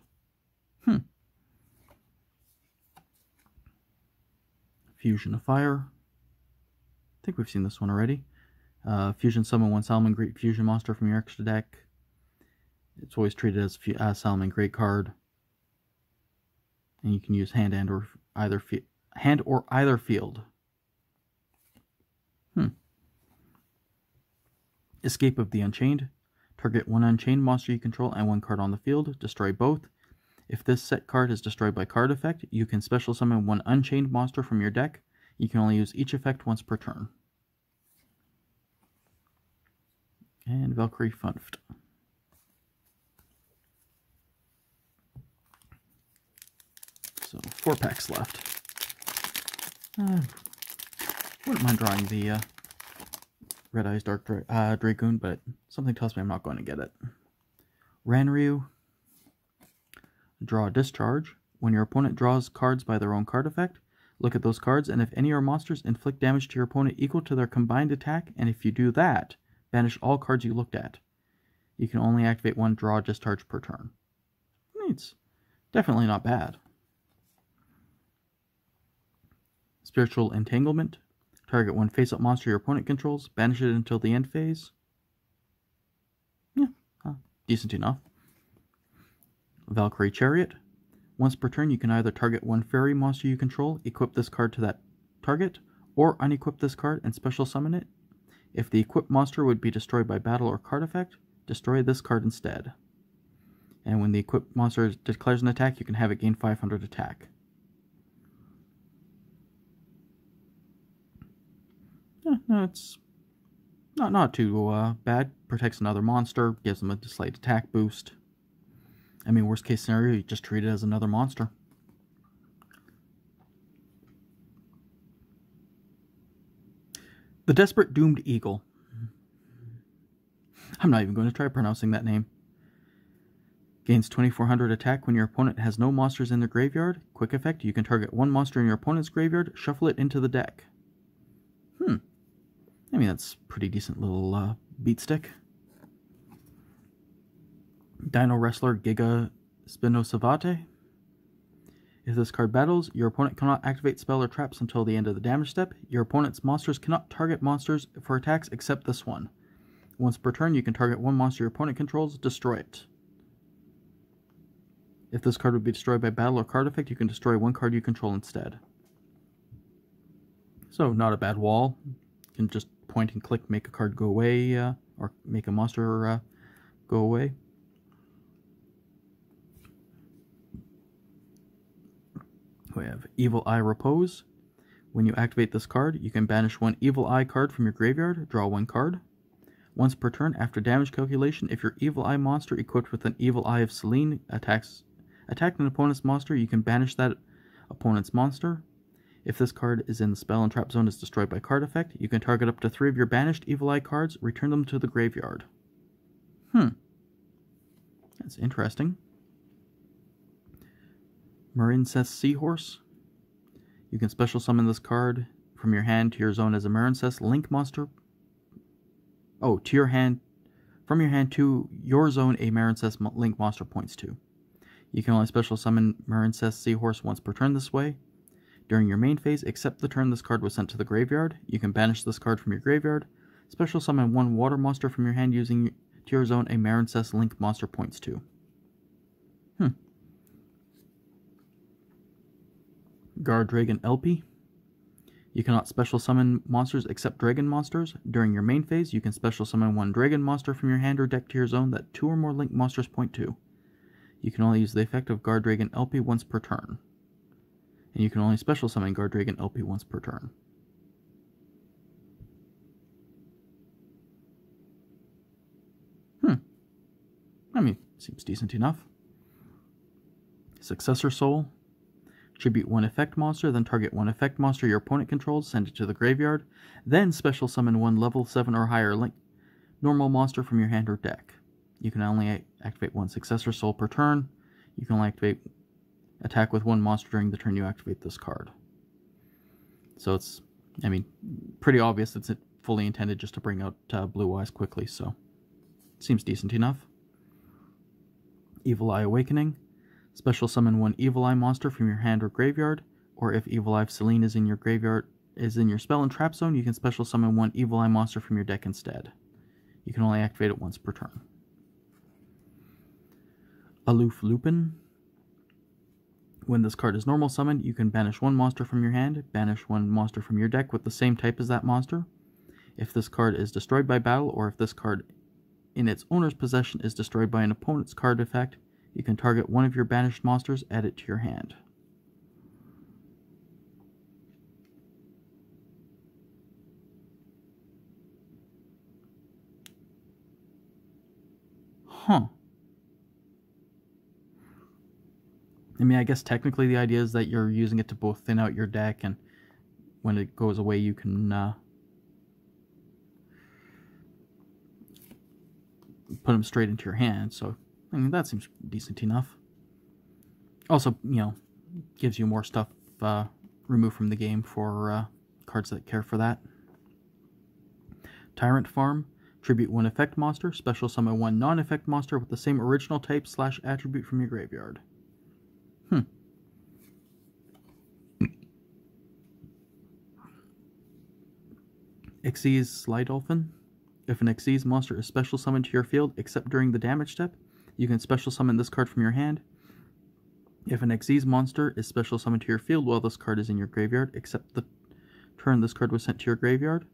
Fusion of Fire. I think we've seen this one already. Fusion summon 1 Salamangreat fusion monster from your extra deck. It's always treated as a Salamangreat card. And you can use hand or either field. Escape of the Unchained. Target 1 Unchained monster you control and 1 card on the field. Destroy both. If this set card is destroyed by card effect, you can special summon 1 Unchained monster from your deck. You can only use each effect once per turn. And Valkyrie Funft. So 4 packs left. Wouldn't mind drawing the Red Eyes Dark Dragoon, but something tells me I'm not going to get it. Ranryu. Draw Discharge. When your opponent draws cards by their own card effect, look at those cards, and if any of your monsters inflict damage to your opponent equal to their combined attack, and if you do that, banish all cards you looked at. You can only activate 1 Draw Discharge per turn. It's definitely not bad. Spiritual Entanglement. Target 1 face-up monster your opponent controls, banish it until the end phase. Yeah, decent enough. Valkyrie Chariot. Once per turn, you can either target 1 fairy monster you control, equip this card to that target, or unequip this card and special summon it. If the equipped monster would be destroyed by battle or card effect, destroy this card instead. And when the equipped monster declares an attack, you can have it gain 500 attack. No, it's not too bad. Protects another monster, gives them a slight attack boost. I mean, worst case scenario, you just treat it as another monster. The Desperate Doomed Eagle. I'm not even going to try pronouncing that name. Gains 2400 attack when your opponent has no monsters in their graveyard. Quick effect, you can target 1 monster in your opponent's graveyard, shuffle it into the deck. I mean, that's a pretty decent little beat stick. Dino Wrestler Giga Spinosavate. If this card battles, your opponent cannot activate spell or traps until the end of the damage step. Your opponent's monsters cannot target monsters for attacks except this one. Once per turn, you can target 1 monster your opponent controls, destroy it. If this card would be destroyed by battle or card effect, you can destroy 1 card you control instead. So, not a bad wall. You can just point and click, make a card go away, or make a monster go away. We have Evil Eye Repose. When you activate this card, you can banish 1 Evil Eye card from your graveyard, draw 1 card. Once per turn, after damage calculation, if your Evil Eye monster equipped with an Evil Eye of Selene attacked an opponent's monster, you can banish that opponent's monster. If this card is in the spell and trap zone is destroyed by card effect, you can target up to 3 of your banished Evil Eye cards, return them to the graveyard. That's interesting. Marincess Seahorse. You can special summon this card from your hand to your zone as a Marincess Link monster. Oh, to your hand, from your hand to your zone, a Marincess Link monster points to. You can only special summon Marincess Seahorse once per turn this way. During your main phase, except the turn this card was sent to the graveyard, you can banish this card from your graveyard. Special summon 1 water monster from your hand using to your zone, a Marincess Link monster points to. Guard Dragon LP. You cannot special summon monsters except dragon monsters. During your main phase, you can special summon 1 dragon monster from your hand or deck to your zone that 2 or more link monsters point to. You can only use the effect of Guard Dragon LP once per turn. And you can only special summon Guard Dragon LP once per turn. I mean, seems decent enough. Successor Soul. Tribute 1 effect monster, then target 1 effect monster your opponent controls, send it to the graveyard, then special summon 1 level 7 or higher normal monster from your hand or deck. You can only activate 1 Successor Soul per turn. You can only attack with 1 monster during the turn you activate this card. So it's I mean, pretty obvious it's fully intended just to bring out Blue Eyes quickly, so seems decent enough. Evil Eye Awakening. Special summon one Evil Eye monster from your hand or graveyard, or if Evil Eye of Selene is in your graveyard, is in your spell and trap zone, you can special summon one Evil Eye monster from your deck instead. You can only activate it once per turn. Aloof Lupin. When this card is normal summoned, you can banish one monster from your hand, banish one monster from your deck with the same type as that monster. If this card is destroyed by battle, or if this card in its owner's possession is destroyed by an opponent's card effect, you can target one of your banished monsters, add it to your hand. Huh. I mean, I guess technically the idea is that you're using it to both thin out your deck, and when it goes away you can put them straight into your hand, so I mean, that seems decent enough. Also, you know, gives you more stuff removed from the game for cards that care for that. Tyrant Farm. Tribute one effect monster, special summon one non-effect monster with the same original type / attribute from your graveyard. Xyz Sly Dolphin. If an Xyz monster is special summoned to your field, except during the damage step, you can special summon this card from your hand. If an Xyz monster is special summoned to your field while this card is in your graveyard, except the turn this card was sent to your graveyard,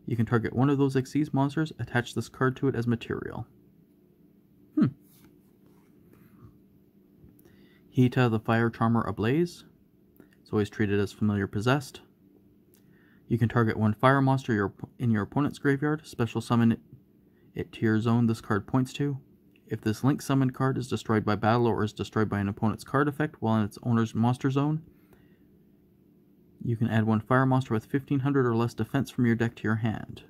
you can target one of those Xyz monsters, attach this card to it as material. Hita the Fire Charmer Ablaze. It's always treated as familiar possessed. You can target one fire monster in your opponent's graveyard, special summon it to your zone this card points to. If this link summoned card is destroyed by battle or is destroyed by an opponent's card effect while in its owner's monster zone, you can add one fire monster with 1500 or less defense from your deck to your hand.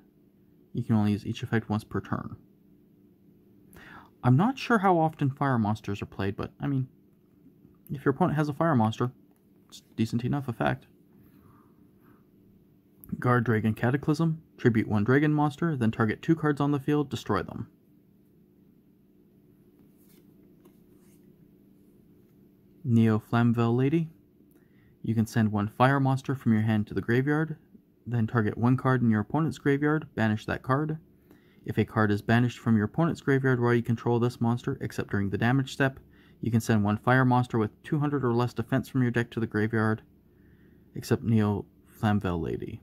You can only use each effect once per turn. I'm not sure how often fire monsters are played, but I mean, if your opponent has a fire monster, it's a decent enough effect. Guard Dragon Cataclysm. Tribute one dragon monster, then target 2 cards on the field, destroy them. Neo Flamvel Lady. You can send one fire monster from your hand to the graveyard, then target 1 card in your opponent's graveyard, banish that card. If a card is banished from your opponent's graveyard while you control this monster, except during the damage step, you can send one fire monster with 200 or less defense from your deck to the graveyard, except Neo Flamvel Lady.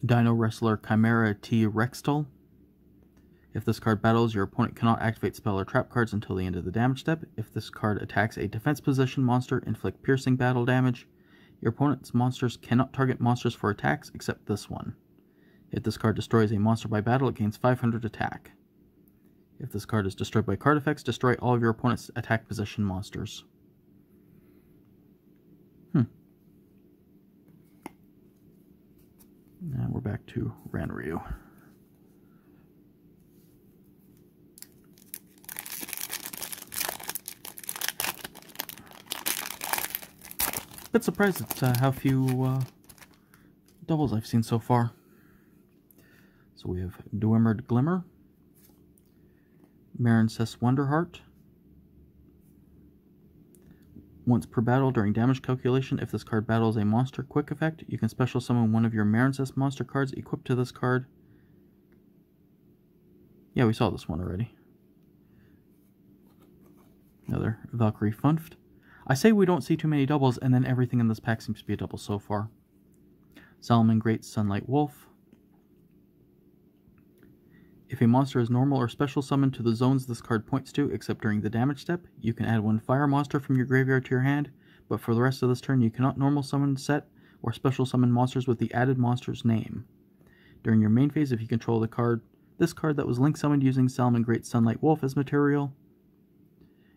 Dino Wrestler Chimera T. Rextal. If this card battles, your opponent cannot activate spell or trap cards until the end of the damage step. If this card attacks a defense position monster, inflict piercing battle damage. Your opponent's monsters cannot target monsters for attacks except this one. If this card destroys a monster by battle, it gains 500 attack. If this card is destroyed by card effects, destroy all of your opponent's attack position monsters. Now we're back to Ranryu. Bit surprised at how few doubles I've seen so far. So we have Dwemer Glimmer, Marincess Wonderheart. Once per battle during damage calculation, if this card battles a monster quick effect, you can special summon one of your Marincess monster cards equipped to this card. Yeah, we saw this one already. Another Valkyrie Funft. I say we don't see too many doubles, and then everything in this pack seems to be a double so far. Salamangreat Sunlight Wolf. If a monster is normal or special summoned to the zones this card points to, except during the damage step, you can add one fire monster from your graveyard to your hand, but for the rest of this turn you cannot normal summon, set, or special summon monsters with the added monster's name. During your main phase, if you control this card that was link summoned using Salamangreat Sunlight Wolf as material,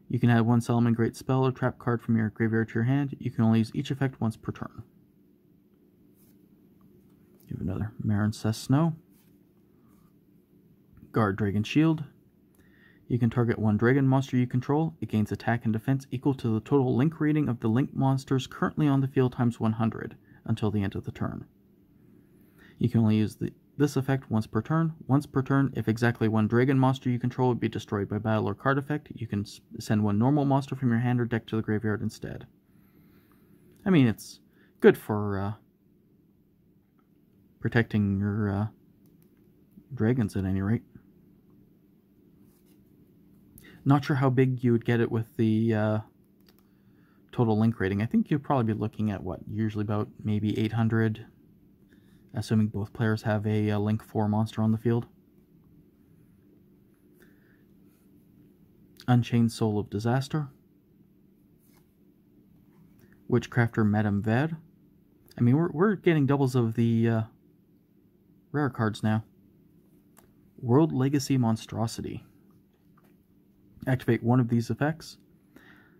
you can add one Salamangreat spell or trap card from your graveyard to your hand. You can only use each effect once per turn. You have another Marincess Snow. Guard Dragon Shield. You can target one dragon monster you control. It gains attack and defense equal to the total link rating of the link monsters currently on the field times 100 until the end of the turn. You can only use this effect once per turn. Once per turn, if exactly one dragon monster you control would be destroyed by battle or card effect, you can send one normal monster from your hand or deck to the graveyard instead. I mean, it's good for protecting your dragons at any rate. Not sure how big you would get it with the total link rating. I think you'd probably be looking at, what, usually about maybe 800, assuming both players have a Link 4 monster on the field. Unchained Soul of Disaster. Witchcrafter Madame Ver. I mean, we're getting doubles of the rare cards now. World Legacy Monstrosity. Activate one of these effects.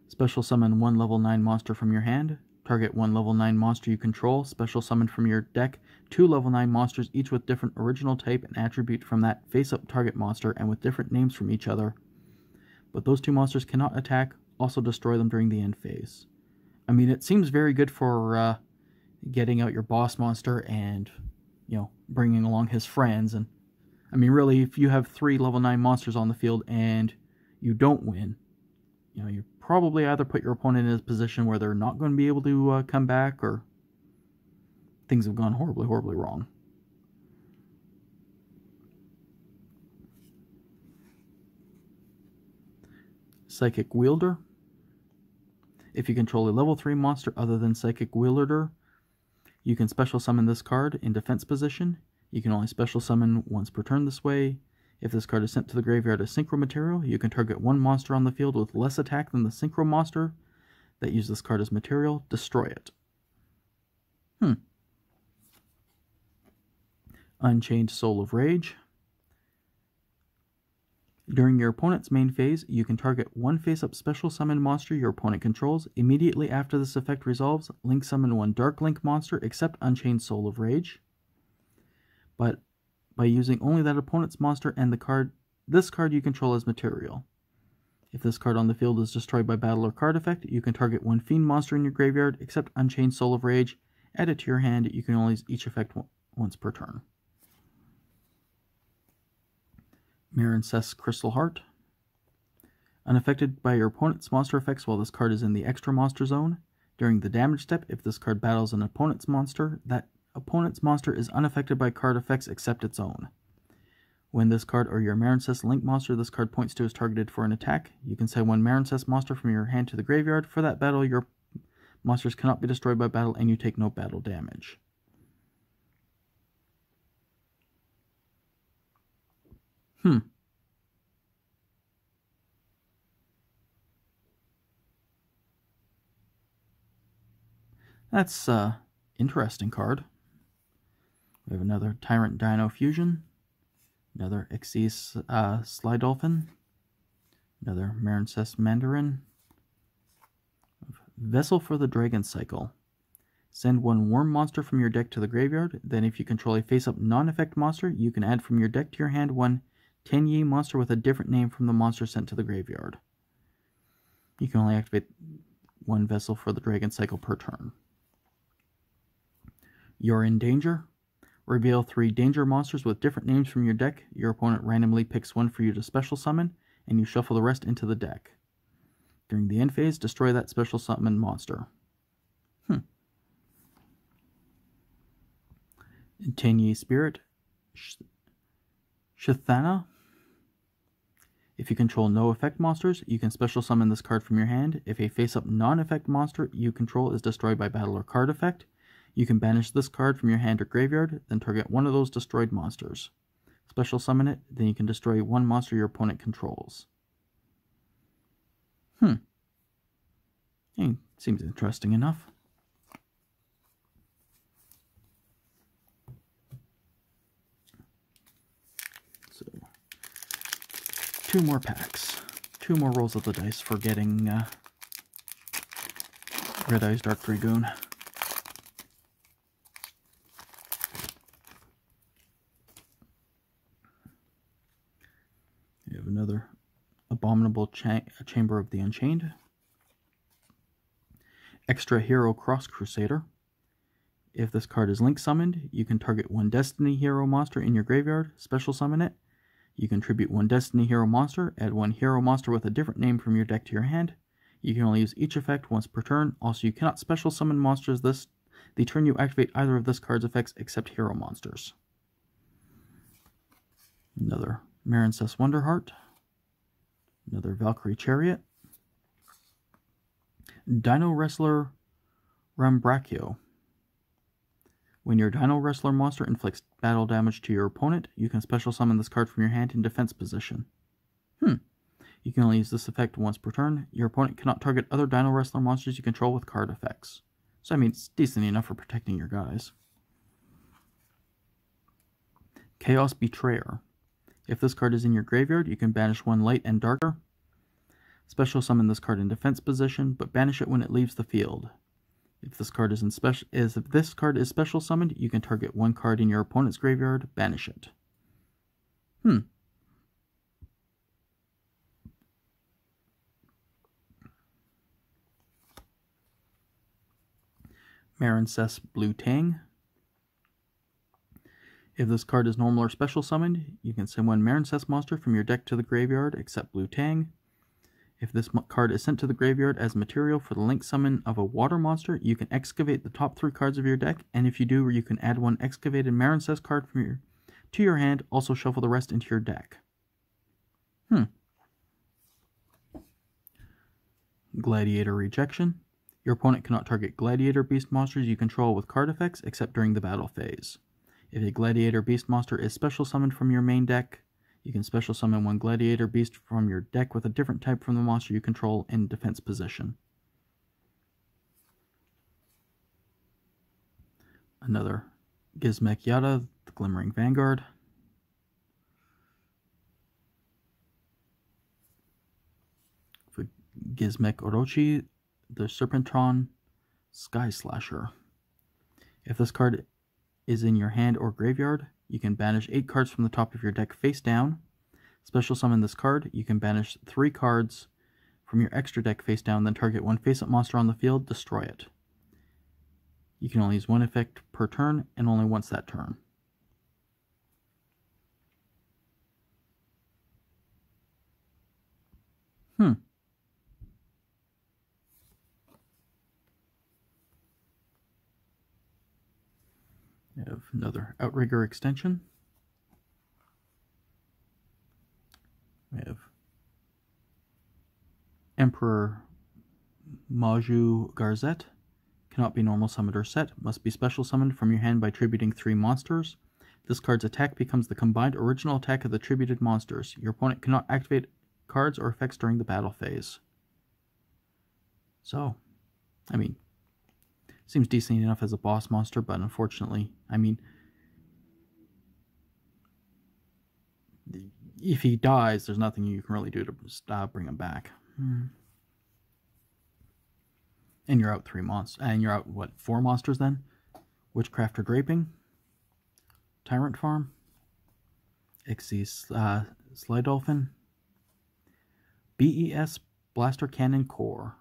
Special summon one level 9 monster from your hand. Target one level 9 monster you control. Special summon from your deck 2 level 9 monsters, each with different original type and attribute from that face-up target monster and with different names from each other. But those 2 monsters cannot attack. Also destroy them during the end phase. I mean, it seems very good for getting out your boss monster and, you know, bringing along his friends. And I mean, really, if you have 3 level 9 monsters on the field and you don't win, you know, you probably either put your opponent in a position where they're not going to be able to come back, or things have gone horribly, horribly wrong. Psychic Wielder. If you control a level 3 monster other than Psychic Wielder, you can special summon this card in defense position. You can only special summon once per turn this way. If this card is sent to the graveyard as synchro material, you can target one monster on the field with less attack than the synchro monster that uses this card as material. Destroy it. Unchained Soul of Rage. During your opponent's main phase, you can target one face-up special summon monster your opponent controls. Immediately after this effect resolves, link summon one Dark Link monster except Unchained Soul of Rage. But by using only that opponent's monster and this card you control as material. If this card on the field is destroyed by battle or card effect, you can target one Fiend monster in your graveyard except Unchained Soul of Rage. Add it to your hand. You can only use each effect once per turn. Marincess Crystal Heart. Unaffected by your opponent's monster effects while this card is in the extra monster zone. During the damage step, if this card battles an opponent's monster, that opponent's monster is unaffected by card effects except its own. When this card or your Marincess Link monster this card points to is targeted for an attack, you can send one Marincess monster from your hand to the graveyard. For that battle, your monsters cannot be destroyed by battle and you take no battle damage. That's interesting card. We have another Tyrant Dino Fusion, another Xyz Sly Dolphin, another Marincess Mandarin, Vessel for the Dragon Cycle. Send one Worm monster from your deck to the graveyard. Then if you control a face-up non-effect monster, you can add from your deck to your hand one Tenyi monster with a different name from the monster sent to the graveyard. You can only activate one Vessel for the Dragon Cycle per turn. You're in Danger. Reveal 3 danger monsters with different names from your deck. Your opponent randomly picks one for you to special summon, and you shuffle the rest into the deck. During the end phase, destroy that special summon monster. Tenyi Spirit. Shithana. If you control no effect monsters, you can special summon this card from your hand. If a face-up non-effect monster you control is destroyed by battle or card effect, you can banish this card from your hand or graveyard, then target one of those destroyed monsters. Special summon it, then you can destroy one monster your opponent controls. Seems interesting enough. So, 2 more packs. 2 more rolls of the dice for getting Red Eyes Dark Dragoon. We have another Abominable Chamber of the Unchained, Extra Hero Cross Crusader. If this card is link summoned, you can target one Destiny Hero monster in your graveyard, special summon it. You can tribute one Destiny Hero monster, add one hero monster with a different name from your deck to your hand. You can only use each effect once per turn. Also, you cannot special summon monsters the turn you activate either of this card's effects except hero monsters. Another Marincess Wonderheart. Another Valkyrie Chariot. Dino Wrestler Rambrachio. When your Dino Wrestler monster inflicts battle damage to your opponent, you can special summon this card from your hand in defense position. You can only use this effect once per turn. Your opponent cannot target other Dino Wrestler monsters you control with card effects. So, I mean, it's decent enough for protecting your guys. Chaos Betrayer. If this card is in your graveyard, you can banish one light and darker. Special summon this card in defense position, but banish it when it leaves the field. If this card is special summoned, you can target one card in your opponent's graveyard, banish it. Marincess Blue Tang. If this card is normal or special summoned, you can send one Marincess monster from your deck to the graveyard except Blue Tang. If this card is sent to the graveyard as material for the link summon of a water monster, you can excavate the top 3 cards of your deck, and if you do, you can add one excavated Marincess card to your hand, also shuffle the rest into your deck. Gladiator Rejection. Your opponent cannot target Gladiator Beast monsters you control with card effects except during the battle phase. If a Gladiator Beast monster is special summoned from your main deck, you can special summon one Gladiator Beast from your deck with a different type from the monster you control in defense position. Another Gizmek Yada, the Glimmering Vanguard. For Gizmek Orochi, the Serpentron Sky Slasher. If this card is in your hand or graveyard, you can banish 8 cards from the top of your deck face down. Special summon this card. You can banish 3 cards from your extra deck face down, then target one face-up monster on the field, destroy it. You can only use one effect per turn, and only once that turn. We have another Outrigger extension. We have Emperor Maju Garzette. Cannot be normal summoned or set. Must be special summoned from your hand by tributing 3 monsters. This card's attack becomes the combined original attack of the tributed monsters. Your opponent cannot activate cards or effects during the battle phase. So, I mean, seems decent enough as a boss monster, but unfortunately, I mean, if he dies, there's nothing you can really do to bring him back. And you're out 3 monsters. And you're out, what, 4 monsters then? Witchcraft or Draping. Tyrant Farm. Xyz Sly Dolphin. BES Blaster Cannon Core.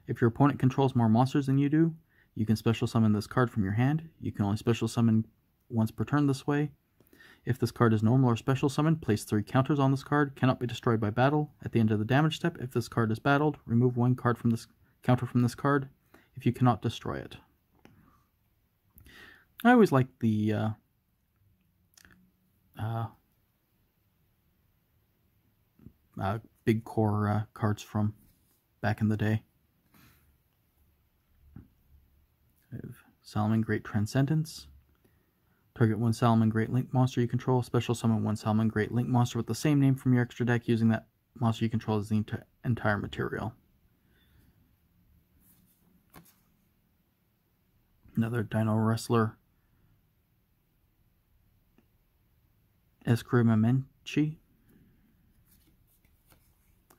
If your opponent controls more monsters than you do, you can special summon this card from your hand. You can only special summon once per turn this way. If this card is normal or special summoned, place 3 counters on this card. Cannot be destroyed by battle. At the end of the damage step, if this card is battled, remove 1 card from this counter from this card if you cannot destroy it. I always like the big core cards from back in the day. I have Salamangreat Transcendence. Target 1 Salamangreat Link monster you control. Special summon 1 Salamangreat Link monster with the same name from your extra deck using that monster you control as the entire material. Another Dino Wrestler Eskrima.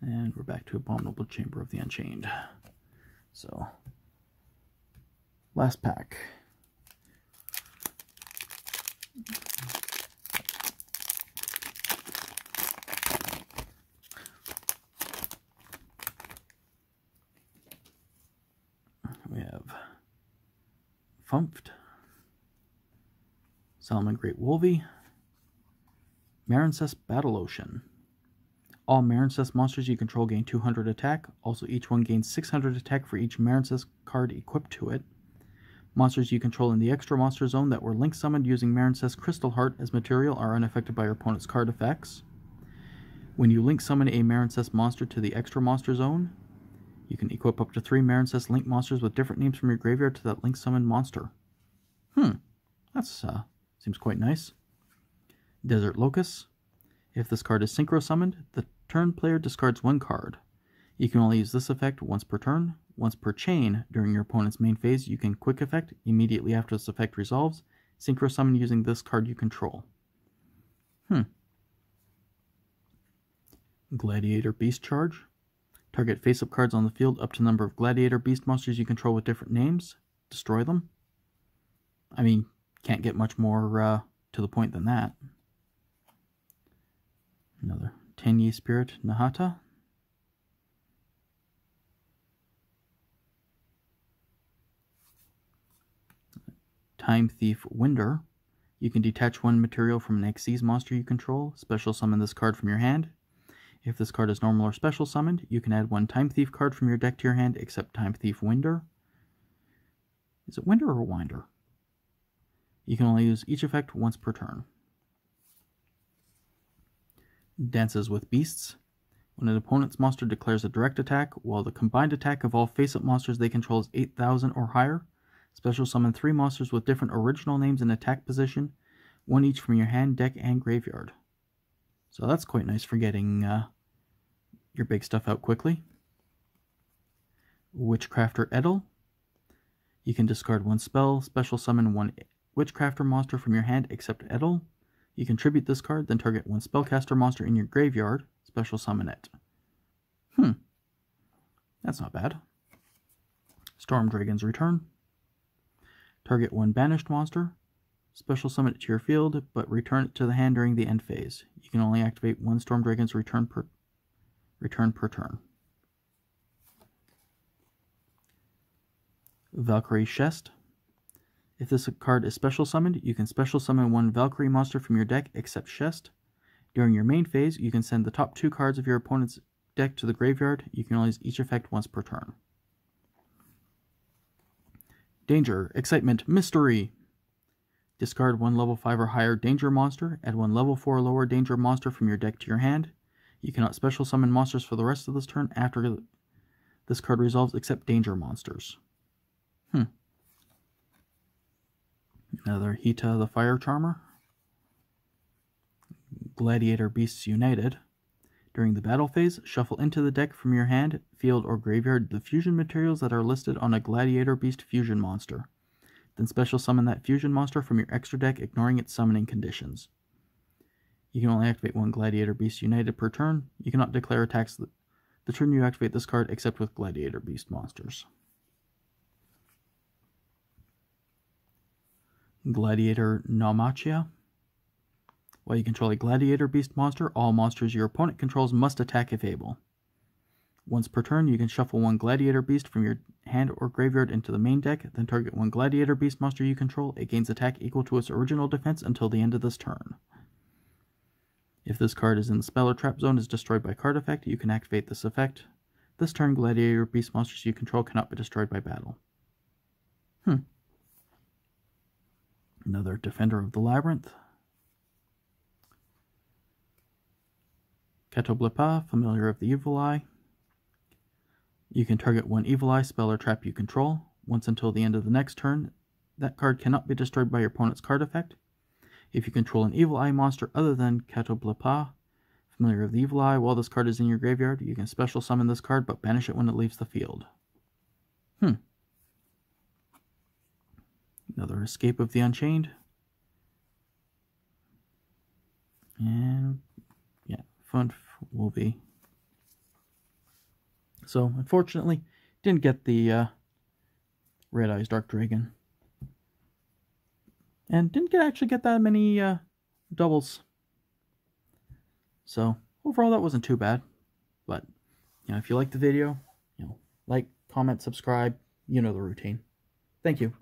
And we're back to Abominable Chamber of the Unchained. So, last pack. Funft, Salamangreat Wolvie, Marincess Battle Ocean. All Marincess monsters you control gain 200 attack. Also, each one gains 600 attack for each Marincess card equipped to it. Monsters you control in the extra monster zone that were link summoned using Marincess Crystal Heart as material are unaffected by your opponent's card effects. When you link summon a Marincess monster to the extra monster zone, you can equip up to 3 Marincess link monsters with different names from your graveyard to that link summoned monster. That's seems quite nice. Desert Locust. If this card is synchro summoned, the turn player discards 1 card. You can only use this effect once per turn. Once per chain during your opponent's main phase, you can quick effect immediately after this effect resolves. Synchro summon using this card you control. Gladiator Beast Charge. Target face-up cards on the field up to the number of Gladiator Beast monsters you control with different names. Destroy them. I mean, can't get much more to the point than that. Another Tenyi Spirit Nahata. Time Thief Winder. You can detach 1 material from an Xyz monster you control. Special summon this card from your hand. If this card is normal or special summoned, you can add 1 Time Thief card from your deck to your hand, except Time Thief Winder. Is it Winder or Winder? You can only use each effect once per turn. Dances with Beasts. When an opponent's monster declares a direct attack, while the combined attack of all face-up monsters they control is 8,000 or higher, special summon 3 monsters with different original names in attack position, 1 each from your hand, deck, and graveyard. So that's quite nice for getting your big stuff out quickly. Witchcrafter Edel. You can discard 1 spell, special summon 1 Witchcrafter monster from your hand except Edel. You can tribute this card, then target 1 spellcaster monster in your graveyard, special summon it. That's not bad. Storm Dragon's Return. Target 1 banished monster, special summon it to your field, but return it to the hand during the end phase. You can only activate 1 Storm Dragon's Return per turn. Valkyrie Chest. If this card is special summoned, you can special summon 1 Valkyrie monster from your deck except Chest. During your main phase, you can send the top 2 cards of your opponent's deck to the graveyard. You can only use each effect once per turn. Danger, Excitement, Mystery. Discard 1 level 5 or higher danger monster. Add 1 level 4 or lower danger monster from your deck to your hand. You cannot special summon monsters for the rest of this turn after this card resolves except danger monsters. Another Hita the Fire Charmer. Gladiator Beasts United. During the battle phase, shuffle into the deck from your hand, field, or graveyard the fusion materials that are listed on a Gladiator Beast fusion monster. Then special summon that fusion monster from your extra deck, ignoring its summoning conditions. You can only activate 1 Gladiator Beast United per turn. You cannot declare attacks the turn you activate this card except with Gladiator Beast monsters. Gladiator Naumachia. While you control a Gladiator Beast monster, all monsters your opponent controls must attack if able. Once per turn, you can shuffle 1 Gladiator Beast from your hand or graveyard into the main deck, then target 1 Gladiator Beast monster you control. It gains attack equal to its original defense until the end of this turn. If this card is in the spell or trap zone is destroyed by card effect, you can activate this effect. This turn, Gladiator Beast monsters you control cannot be destroyed by battle. Another Defender of the Labyrinth. Catoblepa, Familiar of the Evil Eye. You can target 1 Evil Eye spell or trap you control. Once until the end of the next turn, that card cannot be destroyed by your opponent's card effect. If you control an Evil Eye monster other than Catoblepa, Familiar of the Evil Eye, while this card is in your graveyard, you can special summon this card but banish it when it leaves the field. Another Escape of the Unchained. And yeah, Funft will be. So, unfortunately, didn't get the Red Eyes Dark Dragon. And didn't actually get that many doubles. So, overall, that wasn't too bad. But, if you like the video, like, comment, subscribe, you know the routine. Thank you.